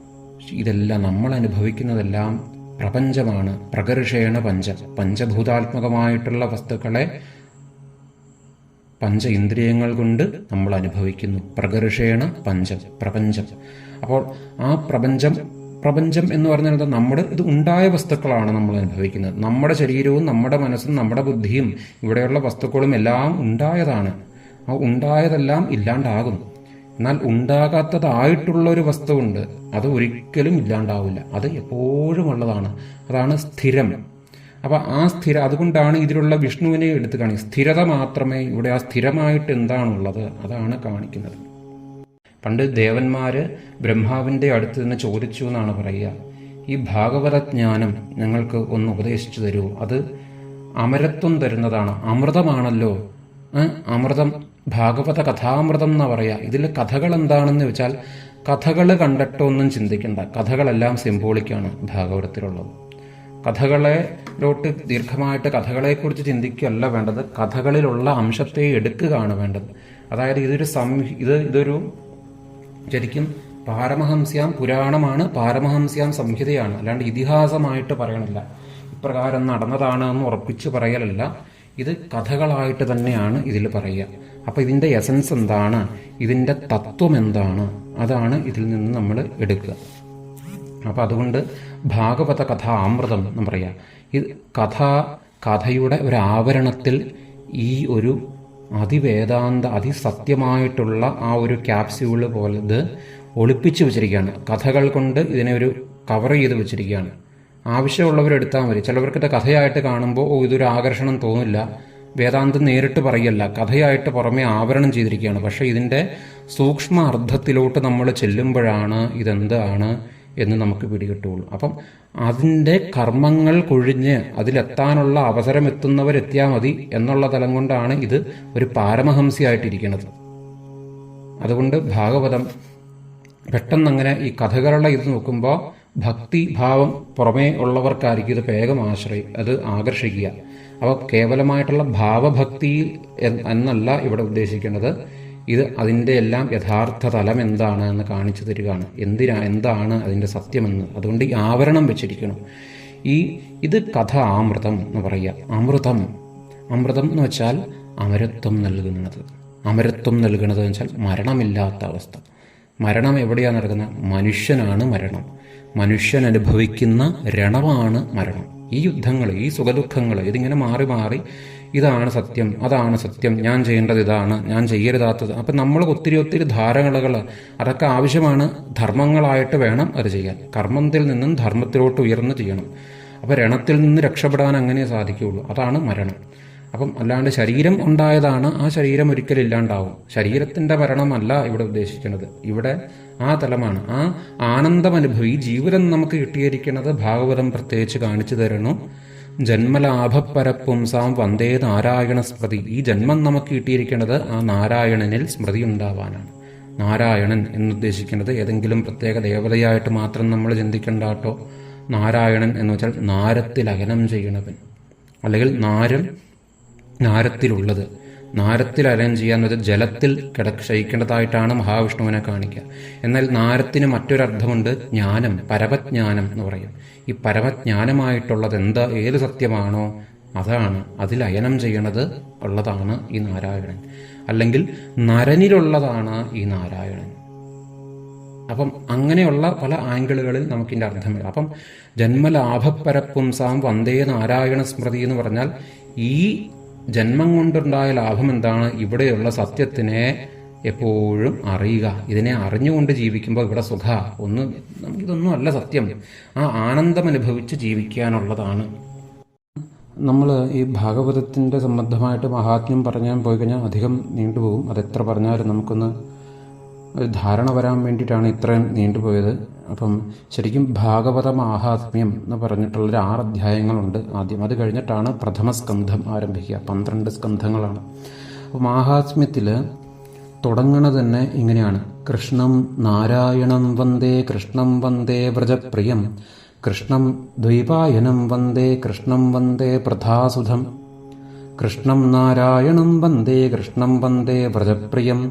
ഇതെല്ലാം നമ്മൾ അനുഭവിക്കുന്നതെല്ലാം പ്രപഞ്ചമാണ്. പ്രകർഷേണ പഞ്ചഭൂതാത്മകമായിട്ടുള്ള വസ്തുക്കളെ പഞ്ച ഇന്ദ്രിയങ്ങൾ കൊണ്ട് നമ്മൾ അനുഭവിക്കുന്നു. പ്രകർഷേണ പ്രപഞ്ചം. അപ്പോൾ ആ പ്രപഞ്ചം എന്ന് പറഞ്ഞാൽ നമ്മുടെ ഇത് ഉണ്ടായ വസ്തുക്കളാണ് നമ്മൾ അനുഭവിക്കുന്നത്. നമ്മുടെ ശരീരവും നമ്മുടെ മനസ്സും നമ്മുടെ ബുദ്ധിയും ഇവിടെയുള്ള വസ്തുക്കളും എല്ലാം ഉണ്ടായതാണ്. ആ ഉണ്ടായതെല്ലാം ഇല്ലാണ്ടാകും. എന്നാൽ ഉണ്ടാകാത്തതായിട്ടുള്ള ഒരു വസ്തുവുണ്ട്, അത് ഒരിക്കലും ഇല്ലാണ്ടാവില്ല. അത് എപ്പോഴും ഉള്ളതാണ്. അതാണ് സ്ഥിരം. അപ്പം അതുകൊണ്ടാണ് ഇതിലുള്ള വിഷ്ണുവിനെ എടുത്ത് കാണിക്കുന്നത്. സ്ഥിരത മാത്രമേ ഇവിടെ, ആ സ്ഥിരമായിട്ട് എന്താണുള്ളത് അതാണ് കാണിക്കുന്നത്. പണ്ട് ദേവന്മാര് ബ്രഹ്മാവിൻ്റെ അടുത്ത് നിന്ന് ചോദിച്ചു എന്നാണ് പറയുക, ഈ ഭാഗവതജ്ഞാനം ഞങ്ങൾക്ക് ഒന്ന് ഉപദേശിച്ചു തരൂ, അത് അമരത്വം തരുന്നതാണ്, അമൃതമാണല്ലോ. അമൃതം, ഭാഗവത കഥാമൃതം എന്നാ പറയാ. ഇതിൽ കഥകൾ എന്താണെന്ന് വെച്ചാൽ കഥകൾ കണ്ടിട്ടൊന്നും ചിന്തിക്കേണ്ട, കഥകളെല്ലാം സിംബോളിക്കാണ് ഭാഗവതത്തിലുള്ളത്. കഥകളോട്ട് ദീർഘമായിട്ട് കഥകളെക്കുറിച്ച് ചിന്തിക്കുകയല്ല വേണ്ടത്, കഥകളിലുള്ള അംശത്തെ എടുക്കുകയാണ് വേണ്ടത്. അതായത് ഇതൊരു ശരിക്കും പാരമഹംസ്യാം പുരാണമാണ്, പാരമഹംസ്യാം സംഹിതയാണ്. അല്ലാണ്ട് ഇതിഹാസമായിട്ട് പറയണില്ല, ഇപ്രകാരം നടന്നതാണ് എന്ന് ഉറപ്പിച്ച് പറയലല്ല. ഇത് കഥകളായിട്ട് തന്നെയാണ് ഇതിൽ പറയുക. അപ്പം ഇതിൻ്റെ എസൻസ് എന്താണ്, ഇതിൻ്റെ തത്വം എന്താണ്, അതാണ് ഇതിൽ നിന്ന് നമ്മൾ എടുക്കുക. അപ്പം അതുകൊണ്ട് ഭാഗവത കഥാമൃതം എന്ന് പറയാം. ഇത് കഥയുടെ ഒരു ആവരണത്തിൽ ഈ ഒരു അതിവേദാന്ത അതിസത്യമായിട്ടുള്ള ആ ഒരു ക്യാപ്സ്യൂള് പോലെ ഇത് ഒളിപ്പിച്ചു വെച്ചിരിക്കുകയാണ്. കഥകൾ കൊണ്ട് ഇതിനെ ഒരു കവർ ചെയ്ത് വെച്ചിരിക്കുകയാണ്. ആവശ്യമുള്ളവരെടുത്താൽ മതി. ചിലവർക്കിത് കഥയായിട്ട് കാണുമ്പോൾ ഇതൊരു ആകർഷണം തോന്നില്ല. വേദാന്തം നേരിട്ട് പറയല്ല, കഥയായിട്ട് പുറമേ ആവരണം ചെയ്തിരിക്കുകയാണ്. പക്ഷേ ഇതിൻ്റെ സൂക്ഷ്മ അർത്ഥത്തിലോട്ട് നമ്മൾ ചെല്ലുമ്പോഴാണ് ഇതെന്താണ് എന്ന് നമുക്ക് പിടികിട്ടുള്ളൂ. അപ്പം അതിൻ്റെ കർമ്മങ്ങൾ കൊഴിഞ്ഞ് അതിലെത്താനുള്ള അവസരം എത്തുന്നവരെത്തിയാൽ മതി എന്നുള്ള തലം കൊണ്ടാണ് ഇത് ഒരു പാരമഹംസിയായിട്ടിരിക്കുന്നത്. അതുകൊണ്ട് ഭാഗവതം പെട്ടെന്നങ്ങനെ ഈ കഥകളുടെ ഇത് നോക്കുമ്പോൾ ഭക്തിഭാവം പുറമേ ഉള്ളവർക്കായിരിക്കും ഇത് വേഗം അത് ആകർഷിക്കുക. അപ്പോൾ കേവലമായിട്ടുള്ള ഭാവഭക്തി എന്നല്ല ഇവിടെ ഉദ്ദേശിക്കുന്നത്. ഇത് അതിൻ്റെ എല്ലാം യഥാർത്ഥ തലം എന്താണ് എന്ന് കാണിച്ചു തരികയാണ്. എന്താണ് അതിൻ്റെ സത്യമെന്ന്. അതുകൊണ്ട് ഈ ആവരണം വെച്ചിരിക്കണം. ഇത് കഥ അമൃതം എന്ന് പറയുക. അമൃതം എന്ന് വെച്ചാൽ അമരത്വം നൽകുന്നത്. അമരത്വം നൽകുന്നത് എന്ന് വെച്ചാൽ മരണമില്ലാത്ത അവസ്ഥ. മരണം എവിടെയാണ് നടക്കുന്നത്? മനുഷ്യനാണ് മരണം. മനുഷ്യൻ അനുഭവിക്കുന്ന രണമാണ് മരണം. ഈ യുദ്ധങ്ങൾ, ഈ സുഖദുഃഖങ്ങൾ, ഇതിങ്ങനെ മാറി മാറി ഇതാണ് സത്യം, അതാണ് സത്യം, ഞാൻ ചെയ്യേണ്ടത് ഇതാണ്, ഞാൻ ചെയ്യരുതാത്തത്. അപ്പം നമ്മൾ ഒത്തിരി ധാരണകൾ അതൊക്കെ ആവശ്യമാണ്. ധർമ്മങ്ങളായിട്ട് വേണം അത് ചെയ്യാൻ. കർമ്മത്തിൽ നിന്നും ധർമ്മത്തിലോട്ട് ഉയർന്ന് ചെയ്യണം. അപ്പം രണത്തിൽ നിന്ന് രക്ഷപ്പെടാൻ അങ്ങനെ സാധിക്കുകയുള്ളൂ. അതാണ് മരണം. അപ്പം അല്ലാണ്ട് ശരീരം ഉണ്ടായതാണ്, ആ ശരീരം ഒരിക്കലും ഇല്ലാണ്ടാവും. ശരീരത്തിൻ്റെ മരണമല്ല ഇവിടെ ഉദ്ദേശിക്കുന്നത്. ഇവിടെ ആ തലമാണ്. ആ ആനന്ദമനുഭവി ജീവിതം നമുക്ക് കിട്ടിയിരിക്കുന്നത് ഭാഗവതം പ്രത്യേകിച്ച് കാണിച്ചു തരണം. ജന്മലാഭപ്പരപ്പുംസാം വന്ദേ നാരായണ സ്മൃതി. ഈ ജന്മം നമുക്ക് കിട്ടിയിരിക്കുന്നത് ആ നാരായണനിൽ സ്മൃതി ഉണ്ടാവാനാണ്. നാരായണൻ എന്നുദ്ദേശിക്കുന്നത് ഏതെങ്കിലും പ്രത്യേക ദേവതയായിട്ട് മാത്രം നമ്മൾ ചിന്തിക്കേണ്ടാട്ടോ. നാരായണൻ എന്ന് വെച്ചാൽ നാരത്തിൽ അകനം ചെയ്യണവൻ, അല്ലെങ്കിൽ നാരത്തിലുള്ളത്. നാരത്തിൽ അലയം ചെയ്യാന്ന് വെച്ചാൽ ജലത്തിൽ ശയിക്കേണ്ടതായിട്ടാണ് മഹാവിഷ്ണുവിനെ കാണിക്കുക. എന്നാൽ നാരത്തിന് മറ്റൊരർത്ഥമുണ്ട്, ജ്ഞാനം, പരമജ്ഞാനം എന്ന് പറയും. ഈ പരമജ്ഞാനമായിട്ടുള്ളത് ഏത് സത്യമാണോ അതാണ്, അതിൽ അയനം ചെയ്യണത് ഉള്ളതാണ് ഈ നാരായണൻ. അല്ലെങ്കിൽ നരനിലുള്ളതാണ് ഈ നാരായണൻ. അപ്പം അങ്ങനെയുള്ള പല ആംഗിളുകളിൽ നമുക്കിൻ്റെ അർത്ഥം വരും. അപ്പം ജന്മലാഭപ്പരപ്പുംസാം വന്ദേ നാരായണ സ്മൃതി എന്ന് പറഞ്ഞാൽ ഈ ജന്മം കൊണ്ടുണ്ടായ ലാഭം എന്താണ്? ഇവിടെയുള്ള സത്യത്തിനെ എപ്പോഴും അറിയുക. ഇതിനെ അറിഞ്ഞുകൊണ്ട് ജീവിക്കുമ്പോൾ ഇവിടെ നമുക്കിതൊന്നും അല്ല സത്യം. ആ ആനന്ദം അനുഭവിച്ച് ജീവിക്കാനുള്ളതാണ്. നമ്മൾ ഈ ഭാഗവതത്തിൻ്റെ സംബന്ധമായിട്ട് മഹാത്മ്യം പറഞ്ഞാൽ പോയി കഴിഞ്ഞാൽ അധികം നീണ്ടുപോകും. അതെത്ര പറഞ്ഞാലും നമുക്കൊന്ന് ധാരണ വരാൻ വേണ്ടിയിട്ടാണ് ഇത്രയും നീണ്ടുപോയത്. അപ്പം ശരിക്കും ഭാഗവത മാഹാത്മ്യം എന്ന് പറഞ്ഞിട്ടുള്ളൊരു 6 അധ്യായങ്ങളുണ്ട് ആദ്യം. അത് കഴിഞ്ഞിട്ടാണ് പ്രഥമ സ്കന്ധം ആരംഭിക്കുക. 12 സ്കന്ധങ്ങളാണ്. അപ്പോൾ മാഹാത്മ്യത്തിൽ തുടങ്ങണത് തന്നെ ഇങ്ങനെയാണ്: കൃഷ്ണം നാരായണം വന്ദേ, കൃഷ്ണം വന്ദേ വ്രജപ്രിയം, കൃഷ്ണം ദ്വൈപായനം വന്ദേ, കൃഷ്ണം വന്ദേ പ്രഥാസുധം, കൃഷ്ണം നാരായണം വന്ദേ, കൃഷ്ണം വന്ദേ വ്രജപ്രിയം,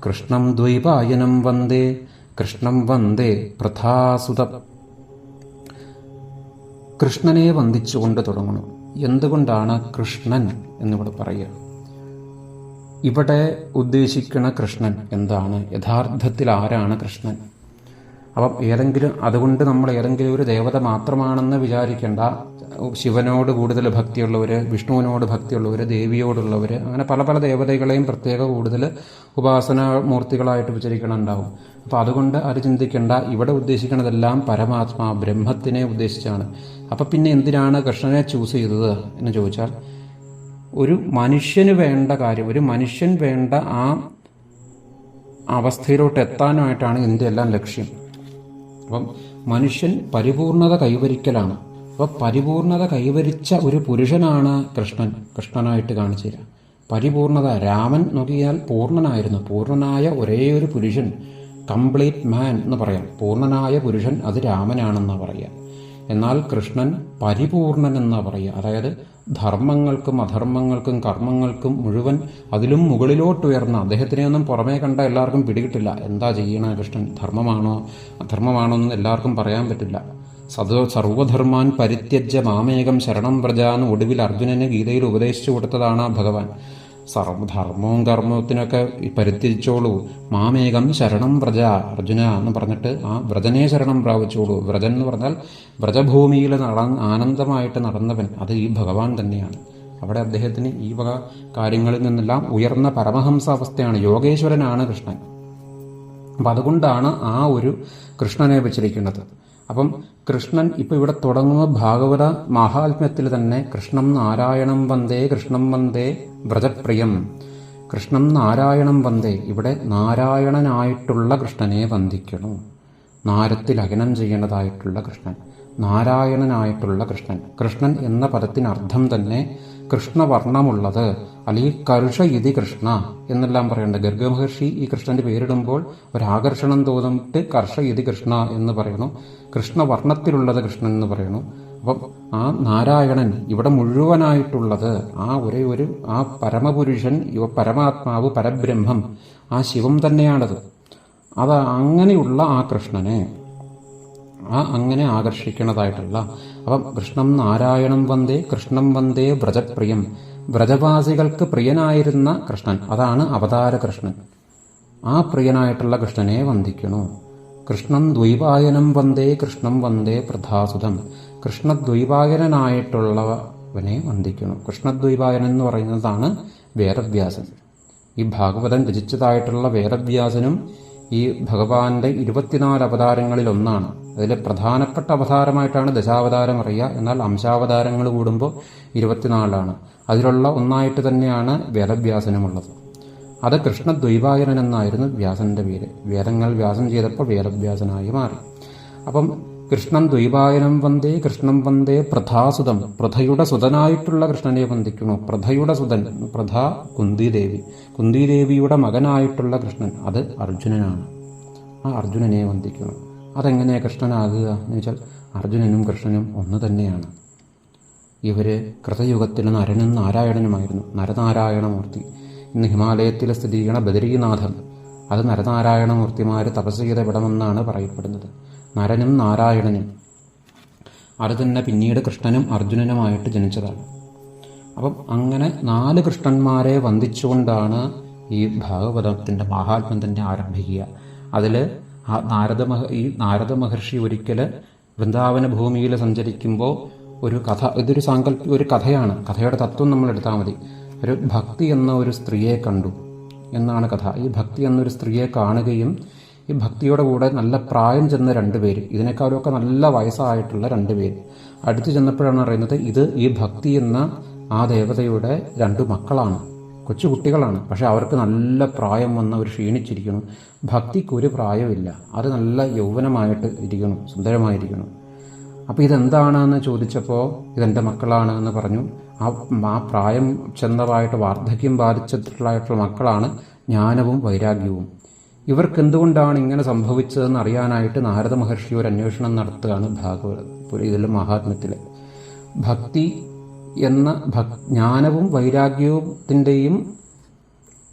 കൃഷ്ണം ദ്വൈപായനം വന്ദേ, കൃഷ്ണം വന്ദേ പ്രഥാസുതം. കൃഷ്ണനെ വന്ദിച്ചുകൊണ്ട് തുടങ്ങണം. എന്തുകൊണ്ടാണ് കൃഷ്ണൻ എന്നിവിടെ പറയുക? ഇവിടെ ഉദ്ദേശിക്കുന്ന കൃഷ്ണൻ എന്താണ്? യഥാർത്ഥത്തിൽ ആരാണ് കൃഷ്ണൻ? അപ്പം അതുകൊണ്ട് നമ്മൾ ഏതെങ്കിലും ഒരു ദേവത മാത്രമാണെന്ന് വിചാരിക്കേണ്ട. ശിവനോട് കൂടുതൽ ഭക്തിയുള്ളവർ, വിഷ്ണുവിനോട് ഭക്തിയുള്ളവർ, ദേവിയോടുള്ളവർ, അങ്ങനെ പല പല ദേവതകളെയും പ്രത്യേക കൂടുതൽ ഉപാസനാ മൂർത്തികളായിട്ട് വിചാരിക്കണുണ്ടാവും. അപ്പോൾ അതുകൊണ്ട് അത് ചിന്തിക്കേണ്ട, ഇവിടെ ഉദ്ദേശിക്കുന്നതെല്ലാം പരമാത്മാ ബ്രഹ്മത്തിനെ ഉദ്ദേശിച്ചാണ്. അപ്പം പിന്നെ എന്തിനാണ് കൃഷ്ണനെ ചൂസ് ചെയ്തത് എന്ന് ചോദിച്ചാൽ, ഒരു മനുഷ്യന് വേണ്ട കാര്യം, ഒരു മനുഷ്യൻ വേണ്ട ആ അവസ്ഥയിലോട്ട് എത്താനായിട്ടാണ് ഇതിൻ്റെ എല്ലാം ലക്ഷ്യം. അപ്പം മനുഷ്യൻ പരിപൂർണത കൈവരിക്കലാണ്. അപ്പോൾ പരിപൂർണത കൈവരിച്ച ഒരു പുരുഷനാണ് കൃഷ്ണനായിട്ട് കാണിച്ചു തരിക. പരിപൂർണത, രാമൻ നോക്കിയാൽ പൂർണ്ണനായിരുന്നു, പൂർണ്ണനായ ഒരേ ഒരു പുരുഷൻ, കംപ്ലീറ്റ് മാൻ എന്ന് പറയാം. പൂർണ്ണനായ പുരുഷൻ അത് രാമനാണെന്ന് പറയാം. എന്നാൽ കൃഷ്ണൻ പരിപൂർണൻ എന്നാ പറയുക. അതായത് ധർമ്മങ്ങൾക്കും അധർമ്മങ്ങൾക്കും കർമ്മങ്ങൾക്കും മുഴുവൻ അതിലും മുകളിലോട്ടുയർന്ന, അദ്ദേഹത്തിനെ ഒന്നും പുറമേ കണ്ട എല്ലാവർക്കും പിടികിട്ടില്ല. എന്താ ചെയ്യണ കൃഷ്ണൻ, ധർമ്മമാണോ അധർമ്മമാണോ എന്ന് എല്ലാവർക്കും പറയാൻ പറ്റില്ല. സർവധർമാൻ പരിത്യജ്യ മാമേകം ശരണം വ്രജ എന്ന് ഒടുവിൽ അർജുനന് ഗീതയിൽ ഉപദേശിച്ചു കൊടുത്തതാണ് ഭഗവാൻ. സർവധർമ്മവും കർമ്മത്തിനൊക്കെ പരിത്യജിച്ചോളൂ, മാമേകം ശരണം വ്രജ അർജുന എന്ന് പറഞ്ഞിട്ട് ആ വ്രജനെ ശരണം പ്രാപിച്ചോളൂ. വ്രജൻ എന്ന് പറഞ്ഞാൽ വ്രജഭൂമിയിൽ ആനന്ദമായിട്ട് നടന്നവൻ, അത് ഈ ഭഗവാൻ തന്നെയാണ്. അവിടെ അദ്ദേഹത്തിന് ഈ വക കാര്യങ്ങളിൽ നിന്നെല്ലാം ഉയർന്ന പരമഹംസ അവസ്ഥയാണ്, യോഗേശ്വരനാണ് കൃഷ്ണൻ. അപ്പം അതുകൊണ്ടാണ് ആ ഒരു കൃഷ്ണനെ വെച്ചിരിക്കുന്നത്. അപ്പം കൃഷ്ണൻ ഇപ്പം ഇവിടെ തുടങ്ങുന്ന ഭാഗവത മാഹാത്മ്യത്തിൽ തന്നെ കൃഷ്ണം നാരായണം വന്ദേ, കൃഷ്ണം വന്ദേ വ്രജപ്രിയം, കൃഷ്ണം നാരായണം വന്ദേ. ഇവിടെ നാരായണനായിട്ടുള്ള കൃഷ്ണനെ വന്ദിക്കണം. നാരത്തിൽ അകനം ചെയ്യേണ്ടതായിട്ടുള്ള കൃഷ്ണൻ, നാരായണനായിട്ടുള്ള കൃഷ്ണൻ. കൃഷ്ണൻ എന്ന പദത്തിനർത്ഥം തന്നെ കൃഷ്ണവർണ്ണമുള്ളത്, അല്ലെങ്കിൽ കർഷ ഇതി കൃഷ്ണ എന്നെല്ലാം പറയേണ്ടത്. ഗർഗമഹർഷി ഈ കൃഷ്ണന്റെ പേരിടുമ്പോൾ ഒരാകർഷണം തോന്നിട്ട് കർഷ ഇതി കൃഷ്ണ എന്ന് പറയണു, കൃഷ്ണവർണ്ണത്തിലുള്ളത് കൃഷ്ണൻ എന്ന് പറയണു. അപ്പം ആ നാരായണൻ ഇവിടെ മുഴുവനായിട്ടുള്ളത് ആ ഒരേ ഒരു ആ പരമപുരുഷൻ, പരമാത്മാവ്, പരബ്രഹ്മം, ആ ശിവം തന്നെയാണത്. അത് അങ്ങനെയുള്ള ആ കൃഷ്ണനെ അങ്ങനെ ആകർഷിക്കുന്നതായിട്ടുള്ള, അപ്പം കൃഷ്ണം നാരായണം വന്ദേ, കൃഷ്ണം വന്ദേ വ്രജപ്രിയം, വ്രജവാസികൾക്ക് പ്രിയനായിരുന്ന കൃഷ്ണൻ, അതാണ് അവതാര കൃഷ്ണൻ. ആ പ്രിയനായിട്ടുള്ള കൃഷ്ണനെ വന്ദിക്കണു. കൃഷ്ണം ദ്വൈപായനം വന്ദേ, കൃഷ്ണം വന്ദേ പ്രധാസുതം, കൃഷ്ണദ്വൈപായനായിട്ടുള്ളവനെ വന്ദിക്കണം. കൃഷ്ണദ്വൈപായനൻ എന്ന് പറയുന്നതാണ് വേദവ്യാസൻ. ഈ ഭാഗവതം രചിച്ചതായിട്ടുള്ള വേദവ്യാസനും ഈ ഭഗവാന്റെ 24 അവതാരങ്ങളിൽ ഒന്നാണ്. അതിൽ പ്രധാനപ്പെട്ട അവതാരമായിട്ടാണ് ദശാവതാരം അറിയുക. എന്നാൽ അംശാവതാരങ്ങൾ കൂടുമ്പോൾ 24 അതിലുള്ള ഒന്നായിട്ട് തന്നെയാണ് വേദവ്യാസനുമുള്ളത്. അത് കൃഷ്ണദ്വൈപായനൻ എന്നായിരുന്നു വ്യാസന്റെ പേര്. വേദങ്ങൾ വ്യാസം ചെയ്തപ്പോൾ വേദവ്യാസനായി മാറി. അപ്പം കൃഷ്ണം ദ്വൈപായനം വന്ദേ, കൃഷ്ണം വന്ദേ പ്രഥാസുതം, പ്രഥയുടെ സുതനായിട്ടുള്ള കൃഷ്ണനെ വന്ദിക്കുന്നു. പ്രഥയുടെ സുതൻ, പ്രഥ കുന്തിദേവി, കുന്തിദേവിയുടെ മകനായിട്ടുള്ള കൃഷ്ണൻ, അത് അർജുനനാണ്. ആ അർജുനനെ വന്ദിക്കുന്നു. അതെങ്ങനെ കൃഷ്ണനാകുക എന്ന് വെച്ചാൽ അർജുനനും കൃഷ്ണനും ഒന്ന് തന്നെയാണ്. ഇവര് കൃതയുഗത്തിൽ നരനും നാരായണനുമായിരുന്നു. നരനാരായണമൂർത്തി. ഇന്ന് ഹിമാലയത്തിൽ സ്ഥിതി ചെയ്യുന്ന ബദരീനാഥൻ, അത് നരനാരായണമൂർത്തിമാർ തപസ് ചെയ്ത ഇടമെന്നാണ് പറയപ്പെടുന്നത്. നരനും നാരായണനും അത് തന്നെ പിന്നീട് കൃഷ്ണനും അർജുനനുമായിട്ട് ജനിച്ചതാണ്. അപ്പം അങ്ങനെ 4 കൃഷ്ണന്മാരെ വന്ദിച്ചുകൊണ്ടാണ് ഈ ഭാഗവതത്തിൻ്റെ മഹാത്മ്യം തന്നെ ആരംഭിക്കുക. അതിൽ നാരദ മഹർഷി ഒരിക്കൽ വൃന്ദാവന ഭൂമിയിൽ സഞ്ചരിക്കുമ്പോൾ ഒരു കഥ, ഒരു കഥയാണ്. കഥയുടെ തത്വം നമ്മൾ എടുത്താൽ മതി. ഒരു ഭക്തി എന്ന ഒരു സ്ത്രീയെ കണ്ടു എന്നാണ് കഥ. ഈ ഭക്തി എന്നൊരു സ്ത്രീയെ കാണുകയും ഈ ഭക്തിയുടെ കൂടെ നല്ല പ്രായം ചെന്ന 2 പേര്, ഇതിനേക്കാളൊക്കെ നല്ല വയസ്സായിട്ടുള്ള 2 പേര് അടുത്ത് ചെന്നപ്പോഴാണ് അറിയുന്നത് ഈ ഭക്തി എന്ന ആ ദേവതയുടെ 2 മക്കളാണ്, കൊച്ചുകുട്ടികളാണ്. പക്ഷെ അവർക്ക് നല്ല പ്രായം വന്ന് അവർ ക്ഷീണിച്ചിരിക്കുന്നു. ഭക്തിക്ക് ഒരു പ്രായമില്ല, അത് നല്ല യൗവനമായിട്ട് ഇരിക്കുന്നു, സുന്ദരമായിരിക്കുന്നു. അപ്പോൾ ഇതെന്താണെന്ന് ചോദിച്ചപ്പോൾ ഇതെൻ്റെ മക്കളാണ് എന്ന് പറഞ്ഞു. ആ പ്രായം ചെന്നതായിട്ട് വാർദ്ധക്യം ബാധിച്ചിട്ടുള്ളതായിട്ടുള്ള മക്കളാണ് ജ്ഞാനവും വൈരാഗ്യവും. ഇവർക്ക് എന്തുകൊണ്ടാണ് ഇങ്ങനെ സംഭവിച്ചതെന്ന് അറിയാനായിട്ട് നാരദ മഹർഷി ഒരു അന്വേഷണം നടത്തുകയാണ് ഇതിലും മഹാത്മ്യത്തിൽ. ഭക്തി എന്ന ജ്ഞാനവും വൈരാഗ്യത്തിൻ്റെയും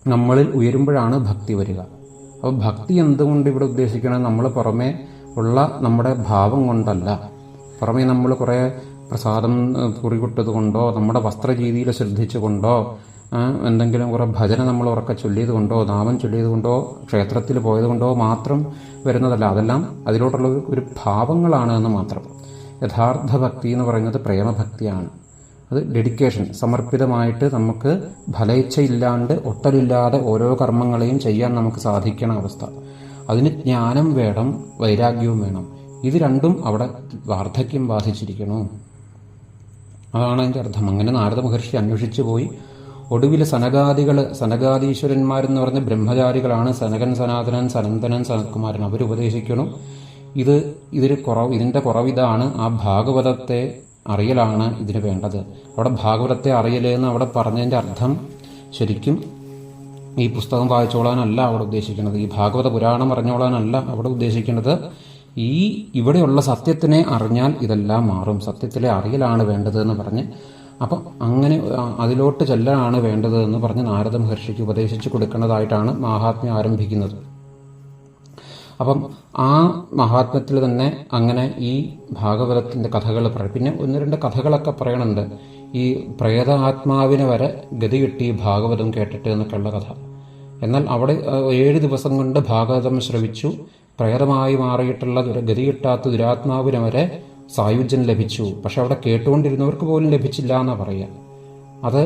നമ്മളിൽ ഉയരുമ്പോഴാണ് ഭക്തി വരിക. അപ്പോൾ ഭക്തി എന്തുകൊണ്ട് ഇവിടെ ഉദ്ദേശിക്കണം? നമ്മൾ പുറമേ ഉള്ള നമ്മുടെ ഭാവം കൊണ്ടല്ല. പുറമേ നമ്മൾ കുറേ പ്രസാദം കുറികൊട്ടത് കൊണ്ടോ, നമ്മുടെ വസ്ത്രരീതിയിൽ ശ്രദ്ധിച്ചുകൊണ്ടോ, എന്തെങ്കിലും കുറേ ഭജന നമ്മൾ ഉറക്കെ ചൊല്ലിയത് കൊണ്ടോ, നാമം ചൊല്ലിയത് കൊണ്ടോ, ക്ഷേത്രത്തിൽ പോയത് കൊണ്ടോ മാത്രം വരുന്നതല്ല. അതെല്ലാം അതിലോട്ടുള്ള ഒരു ഭാവങ്ങളാണ് എന്ന് മാത്രം. യഥാർത്ഥ ഭക്തി എന്ന് പറയുന്നത് പ്രേമഭക്തിയാണ്. അത് ഡെഡിക്കേഷൻ, സമർപ്പിതമായിട്ട് നമുക്ക് ഫലേച്ഛയില്ലാണ്ട് ഒട്ടലില്ലാതെ ഓരോ കർമ്മങ്ങളെയും ചെയ്യാൻ നമുക്ക് സാധിക്കണ അവസ്ഥ. അതിന് ജ്ഞാനം വേണം, വൈരാഗ്യവും വേണം. ഇത് രണ്ടും അവിടെ വാർദ്ധക്യം ബാധിച്ചിരിക്കണു. അതാണ് അതിൻ്റെ അർത്ഥം. അങ്ങനെ നാരദ മഹർഷി അന്വേഷിച്ചു പോയി. ഒടുവിൽ സനകാദീശ്വരന്മാരെന്ന് പറഞ്ഞ ബ്രഹ്മചാരികളാണ് സനകൻ, സനാതനൻ, സനന്ദനൻ, സനത്കുമാരൻ. അവരുപദേശിക്കണം ഇതിൻ്റെ കുറവിതാണ്. ആ ഭാഗവതത്തെ അറിയലാണ് ഇതിന് വേണ്ടത്. അവിടെ ഭാഗവതത്തെ അറിയലെന്ന് അവിടെ പറഞ്ഞതിൻ്റെ അർത്ഥം ശരിക്കും ഈ പുസ്തകം വായിച്ചോളാനല്ല അവിടെ ഉദ്ദേശിക്കുന്നത്, ഈ ഭാഗവത പുരാണം അറിഞ്ഞോളാനല്ല അവിടെ ഉദ്ദേശിക്കുന്നത്. ഇവിടെയുള്ള സത്യത്തിനെ അറിഞ്ഞാൽ ഇതെല്ലാം മാറും, സത്യത്തിലെ അറിയലാണ് വേണ്ടത് എന്ന് പറഞ്ഞ്, അപ്പം അങ്ങനെ അതിലോട്ട് ചെല്ലാനാണ് വേണ്ടത് എന്ന് പറഞ്ഞ് നാരദ മഹർഷിക്ക് ഉപദേശിച്ചു കൊടുക്കുന്നതായിട്ടാണ് മഹാത്മ്യം ആരംഭിക്കുന്നത്. അപ്പം ആ മഹാത്മ്യത്തിൽ തന്നെ അങ്ങനെ ഈ ഭാഗവതത്തിൻ്റെ കഥകൾ പറയും. പിന്നെ 1-2 കഥകളൊക്കെ പറയണുണ്ട്. ഈ പ്രേത ആത്മാവിനെ വരെ ഗതി കിട്ടി ഭാഗവതം കേട്ടിട്ട് എന്നൊക്കെയുള്ള കഥ. എന്നാൽ അവിടെ 7 ദിവസം കൊണ്ട് ഭാഗവതം ശ്രവിച്ചു പ്രേതമായി മാറിയിട്ടുള്ള ഗതി കിട്ടാത്ത ദുരാത്മാവിനെ വരെ സായുജ്യം ലഭിച്ചു. പക്ഷെ അവിടെ കേട്ടുകൊണ്ടിരുന്നവർക്ക് പോലും ലഭിച്ചില്ല എന്നാണ് പറയുക. അത്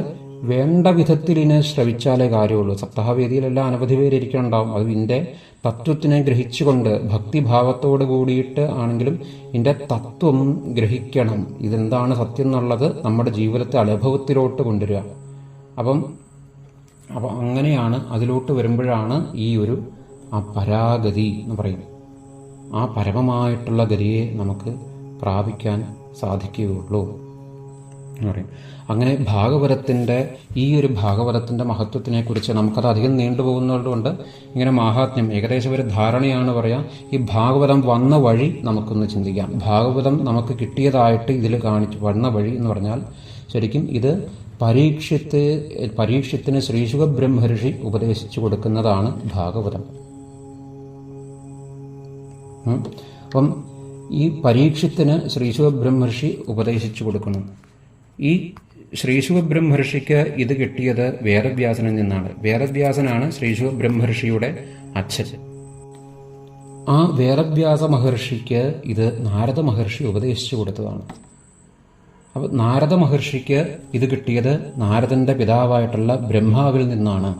വേണ്ട വിധത്തിൽ ഇതിനെ ശ്രവിച്ചാലേ കാര്യമുള്ളൂ. സപ്താഹവേദിയിലെല്ലാം അനവധി പേര് ഇരിക്കുന്നുണ്ടാവും. അത് ഇതിൻ്റെ തത്വത്തിനെ ഗ്രഹിച്ചുകൊണ്ട് ഭക്തിഭാവത്തോട് കൂടിയിട്ട് ആണെങ്കിലും ഇതിൻ്റെ തത്വം ഗ്രഹിക്കണം. ഇതെന്താണ് സത്യം എന്നുള്ളത് നമ്മുടെ ജീവിതത്തെ അനുഭവത്തിലോട്ട് കൊണ്ടുവരിക. അപ്പം അങ്ങനെയാണ് അതിലോട്ട് വരുമ്പോഴാണ് ഈ ഒരു ആ പരാഗതി എന്ന് പറയും, ആ പരമമായിട്ടുള്ള ഗതിയെ നമുക്ക് പ്രാപിക്കാൻ സാധിക്കുകയുള്ളൂ എന്ന് പറയും. അങ്ങനെ ഈ ഒരു ഭാഗവതത്തിൻ്റെ മഹത്വത്തിനെക്കുറിച്ച് നമുക്കത് അധികം നീണ്ടുപോകുന്നതുകൊണ്ട് ഇങ്ങനെ മാഹാത്മ്യം ഏകദേശം ഒരു ധാരണയാണ് പറയാം. ഈ ഭാഗവതം വന്ന വഴി നമുക്കൊന്ന് ചിന്തിക്കാം. ഭാഗവതം നമുക്ക് കിട്ടിയതായിട്ട് ഇതിൽ വന്ന വഴി എന്ന് പറഞ്ഞാൽ ശരിക്കും ഇത് പരീക്ഷത്തിന് ശ്രീശുക ബ്രഹ്മർഷി ഉപദേശിച്ചു കൊടുക്കുന്നതാണ് ഭാഗവതം. അപ്പം ഈ പരീക്ഷത്തിന് ശ്രീശുക ബ്രഹ്മർഷി ഉപദേശിച്ചു കൊടുക്കുന്നു. ഈ ശ്രീശുക ബ്രഹ്മർഷിക്ക് ഇത് കിട്ടിയത് വേദവ്യാസനിൽ നിന്നാണ്. വേദവ്യാസനാണ് ശ്രീശുക ബ്രഹ്മർഷിയുടെ അച്ഛൻ. ആ വേദവ്യാസ മഹർഷിക്ക് ഇത് നാരദ മഹർഷി ഉപദേശിച്ചു കൊടുത്തതാണ്. അപ്പോൾ നാരദ മഹർഷിക്ക് ഇത് കിട്ടിയത് നാരദന്റെ പിതാവായിട്ടുള്ള ബ്രഹ്മാവിൽ നിന്നാണ്.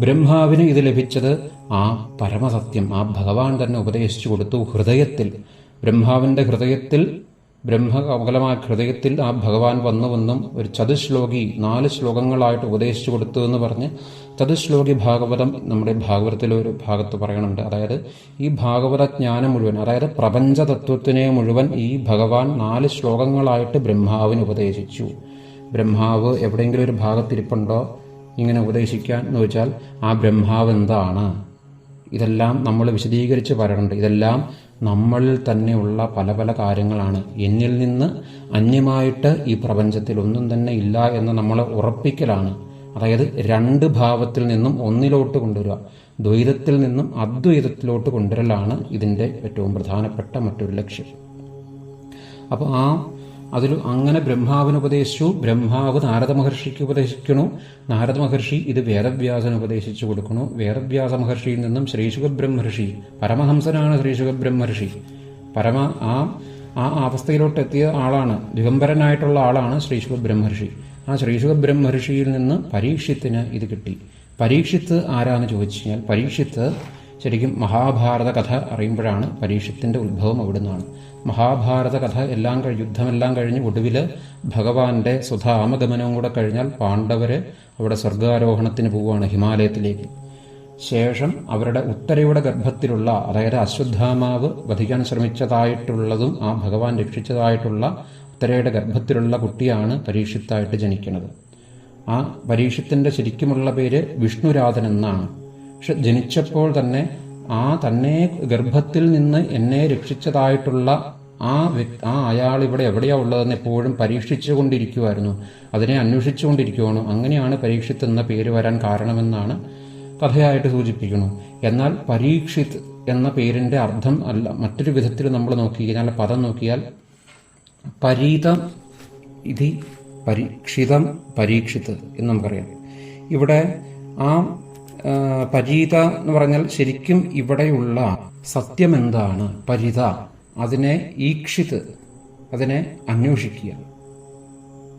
ബ്രഹ്മാവിന് ഇത് ലഭിച്ചത് ആ പരമസത്യം ആ ഭഗവാൻ തന്നെ ഉപദേശിച്ചു കൊടുത്തു. ഹൃദയത്തിൽ ബ്രഹ്മാവിന്റെ ഹൃദയത്തിൽ ബ്രഹ്മകമലമായ ഹൃദയത്തിൽ ആ ഭഗവാൻ വന്നും ഒരു ചതുശ്ലോകി 4 ശ്ലോകങ്ങളായിട്ട് ഉപദേശിച്ചു കൊടുത്തു എന്ന് പറഞ്ഞ് ചതുശ്ലോകി ഭാഗവതം നമ്മുടെ ഭാഗവതത്തിലൊരു ഭാഗത്ത് പറയണുണ്ട്. അതായത് ഈ ഭാഗവത ജ്ഞാനം മുഴുവൻ, അതായത് പ്രപഞ്ചതത്വത്തിനെ മുഴുവൻ ഈ ഭഗവാൻ 4 ശ്ലോകങ്ങളായിട്ട് ബ്രഹ്മാവിന് ഉപദേശിച്ചു. ബ്രഹ്മാവ് എവിടെയെങ്കിലും ഒരു ഭാഗത്തിരിപ്പുണ്ടോ ഇങ്ങനെ ഉപദേശിക്കാൻ എന്ന് വെച്ചാൽ ആ ബ്രഹ്മാവ് എന്താണ്, ഇതെല്ലാം നമ്മൾ വിശദീകരിച്ച് പറയുന്നുണ്ട്. ഇതെല്ലാം നമ്മളിൽ തന്നെയുള്ള പല പല കാര്യങ്ങളാണ്. എന്നിൽ നിന്ന് അന്യമായിട്ട് ഈ പ്രപഞ്ചത്തിൽ ഒന്നും തന്നെ ഇല്ല എന്ന് നമ്മളെ ഉറപ്പിക്കലാണ്. അതായത് 2 ഭാവത്തിൽ നിന്നും ഒന്നിലോട്ട് കൊണ്ടുവരിക, ദ്വൈതത്തിൽ നിന്നും അദ്വൈതത്തിലോട്ട് കൊണ്ടുവരലാണ് ഇതിൻ്റെ ഏറ്റവും പ്രധാനപ്പെട്ട മറ്റൊരു ലക്ഷ്യം. അപ്പോൾ അതിൽ അങ്ങനെ ബ്രഹ്മാവിന് ഉപദേശിച്ചു. ബ്രഹ്മാവ് നാരദ മഹർഷിക്ക് ഉപദേശിക്കണു. നാരദ മഹർഷി ഇത് വേദവ്യാസന് ഉപദേശിച്ചു കൊടുക്കണു. വേദവ്യാസ മഹർഷിയിൽ നിന്നും ശ്രീശുക ബ്രഹ്മർഷി, പരമഹംസനാണ് ശ്രീശുക ബ്രഹ്മർഷി, ആ അവസ്ഥയിലോട്ട് എത്തിയ ആളാണ്, ദിഗംബരനായിട്ടുള്ള ആളാണ് ശ്രീശുക ബ്രഹ്മർഷി. ആ ശ്രീശുക ബ്രഹ്മർഷിയിൽ നിന്ന് പരീക്ഷിത്തിന് ഇത് കിട്ടി. പരീക്ഷിത്ത് ആരാന്ന് ചോദിച്ചു കഴിഞ്ഞാൽ പരീക്ഷിത്ത് ശരിക്കും മഹാഭാരത കഥ അറിയുമ്പോഴാണ് പരീക്ഷത്തിന്റെ ഉത്ഭവം അവിടുന്നാണ്. മഹാഭാരത കഥ യുദ്ധമെല്ലാം കഴിഞ്ഞ് ഒടുവിൽ ഭഗവാന്റെ സ്വധാമഗമനവും കൂടെ കഴിഞ്ഞാൽ പാണ്ഡവര് അവിടെ സ്വർഗാരോഹണത്തിന് പോവുകയാണ് ഹിമാലയത്തിലേക്ക്. ശേഷം അവരുടെ ഉത്തരയുടെ ഗർഭത്തിലുള്ള, അതായത് അശ്വത്ഥാമാവ് വധിക്കാൻ ശ്രമിച്ചതായിട്ടുള്ളതും ആ ഭഗവാൻ രക്ഷിച്ചതായിട്ടുള്ള ഉത്തരയുടെ ഗർഭത്തിലുള്ള കുട്ടിയാണ് പരീക്ഷിത്തായിട്ട് ജനിക്കുന്നത്. ആ പരീക്ഷത്തിന്റെ ശരിക്കുമുള്ള പേര് വിഷ്ണുരാധൻ എന്നാണ്. പക്ഷെ ജനിച്ചപ്പോൾ തന്നെ തന്നെ ഗർഭത്തിൽ നിന്ന് എന്നെ രക്ഷിച്ചതായിട്ടുള്ള അയാൾ ഇവിടെ എവിടെയാ ഉള്ളതെന്ന് എപ്പോഴും പരീക്ഷിച്ചുകൊണ്ടിരിക്കുമായിരുന്നു, അതിനെ അന്വേഷിച്ചുകൊണ്ടിരിക്കുകയാണ്. അങ്ങനെയാണ് പരീക്ഷിത്ത് എന്ന പേര് വരാൻ കാരണമെന്നാണ് കഥയായിട്ട് സൂചിപ്പിക്കുന്നു. എന്നാൽ പരീക്ഷിത്ത് എന്ന പേരിന്റെ അർത്ഥം അല്ല, മറ്റൊരു വിധത്തിൽ നമ്മൾ നോക്കിക്കഴിഞ്ഞാൽ പദം നോക്കിയാൽ പരീതം ഇതി പരീക്ഷിതം പരീക്ഷിത്ത് എന്ന് നമുക്കറിയാം. ഇവിടെ ആ പരീത എന്ന് പറഞ്ഞാൽ ശരിക്കും ഇവിടെയുള്ള സത്യം എന്താണ്, പരിത, അതിനെ ഈക്ഷിത്, അതിനെ അന്വേഷിക്കുക.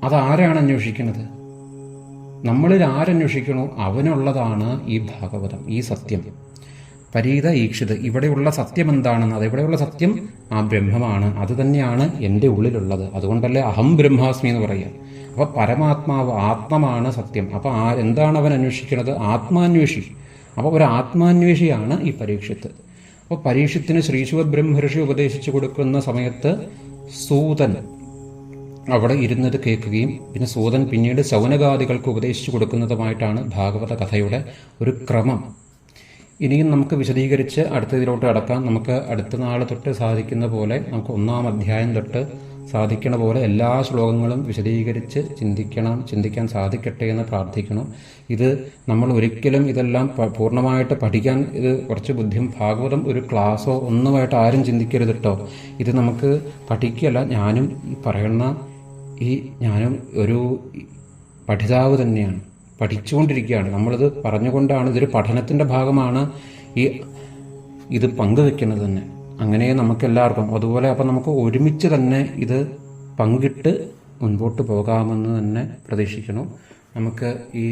അതാരാണ് അന്വേഷിക്കുന്നത്? നമ്മളിൽ ആരന്വേഷിക്കണോ അവനുള്ളതാണ് ഈ ഭാഗവതം, ഈ സത്യം. പരീത ഈക്ഷിത്. ഇവിടെയുള്ള സത്യം എന്താണെന്ന്, അത് ഇവിടെയുള്ള സത്യം ആ ബ്രഹ്മമാണ്, അത് തന്നെയാണ് എൻ്റെ ഉള്ളിലുള്ളത്. അതുകൊണ്ടല്ലേ അഹം ബ്രഹ്മാസ്മി എന്ന് പറയുക. അപ്പോൾ പരമാത്മാവ്, ആത്മമാണ് സത്യം. അപ്പോൾ എന്താണ് അവൻ അന്വേഷിക്കുന്നത്? ആത്മാന്വേഷി. അപ്പോൾ ഒരു ആത്മാന്വേഷിയാണ് ഈ പരീക്ഷിത്ത്. അപ്പോൾ പരീക്ഷത്തിന് ശ്രീശുവ ബ്രഹ്മർഷി ഉപദേശിച്ചു കൊടുക്കുന്ന സമയത്ത് സൂതൻ അവിടെ ഇരുന്നത് കേൾക്കുകയും പിന്നെ സൂതൻ പിന്നീട് ശൗനകാദികൾക്ക് ഉപദേശിച്ചു കൊടുക്കുന്നതുമായിട്ടാണ് ഭാഗവത കഥയുടെ ഒരു ക്രമം. ഇനിയും നമുക്ക് വിശദീകരിച്ച് അടുത്തതിലോട്ട് കടക്കാം. നമുക്ക് അടുത്ത നാൾ തൊട്ട് സാധിക്കുന്ന പോലെ, നമുക്ക് 1-ാം അധ്യായം തൊട്ട് സാധിക്കണ പോലെ എല്ലാ ശ്ലോകങ്ങളും വിശദീകരിച്ച് ചിന്തിക്കാൻ സാധിക്കട്ടെ എന്ന് പ്രാർത്ഥിക്കണം. ഇത് നമ്മൾ ഒരിക്കലും ഇതെല്ലാം പൂർണ്ണമായിട്ട് പഠിക്കാൻ ഇത് കുറച്ച് ഭാഗവതം ഒരു ക്ലാസ്സോ ഒന്നുമായിട്ട് ആരും ചിന്തിക്കരുത് കേട്ടോ. ഇത് നമുക്ക് പഠിക്കുകയല്ല, ഞാനും ഒരു പഠിതാവ് തന്നെയാണ്, പഠിച്ചുകൊണ്ടിരിക്കുകയാണ്. നമ്മളിത് പറഞ്ഞുകൊണ്ടാണ്, ഇതൊരു പഠനത്തിൻ്റെ ഭാഗമാണ് ഇത് പങ്കുവെക്കുന്നത് തന്നെ. അങ്ങനെ നമുക്കെല്ലാവർക്കും അതുപോലെ. അപ്പം നമുക്ക് ഒരുമിച്ച് തന്നെ ഇത് പങ്കിട്ട് മുൻപോട്ട് പോകാമെന്ന് തന്നെ പ്രതീക്ഷിക്കണം. നമുക്ക് ഈ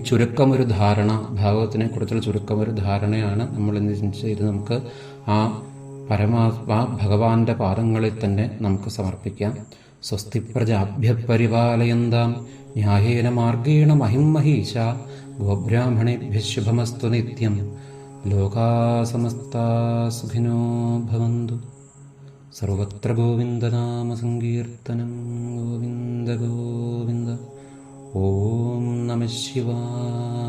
ചുരുക്കമൊരു ധാരണ, ഭാഗവതത്തിനെ കുറിച്ചുള്ള ചുരുക്കമൊരു ധാരണയാണ് നമ്മൾ എന്ന് ചിന്തിച്ച് ഇത് നമുക്ക് ആ പരമാത്മാ ഭഗവാന്റെ പാദങ്ങളിൽ തന്നെ നമുക്ക് സമർപ്പിക്കാം. സ്വസ്തി പ്രജാഭ്യ പരിപാലയന്താം ന്യായേന മാർഗേണ മഹിം മഹീശ ഗോബ്രാഹ്മണേഭ്യഃ ശുഭമസ്തു നിത്യം. ലോകാ സമസ്താ സുഖിനോ ഭവന്തു. സർവത്ര ഗോവിന്ദനാമ സങ്കീർത്തനം. ഗോവിന്ദ ഗോവിന്ദ. ഓം നമഃ ശിവായ.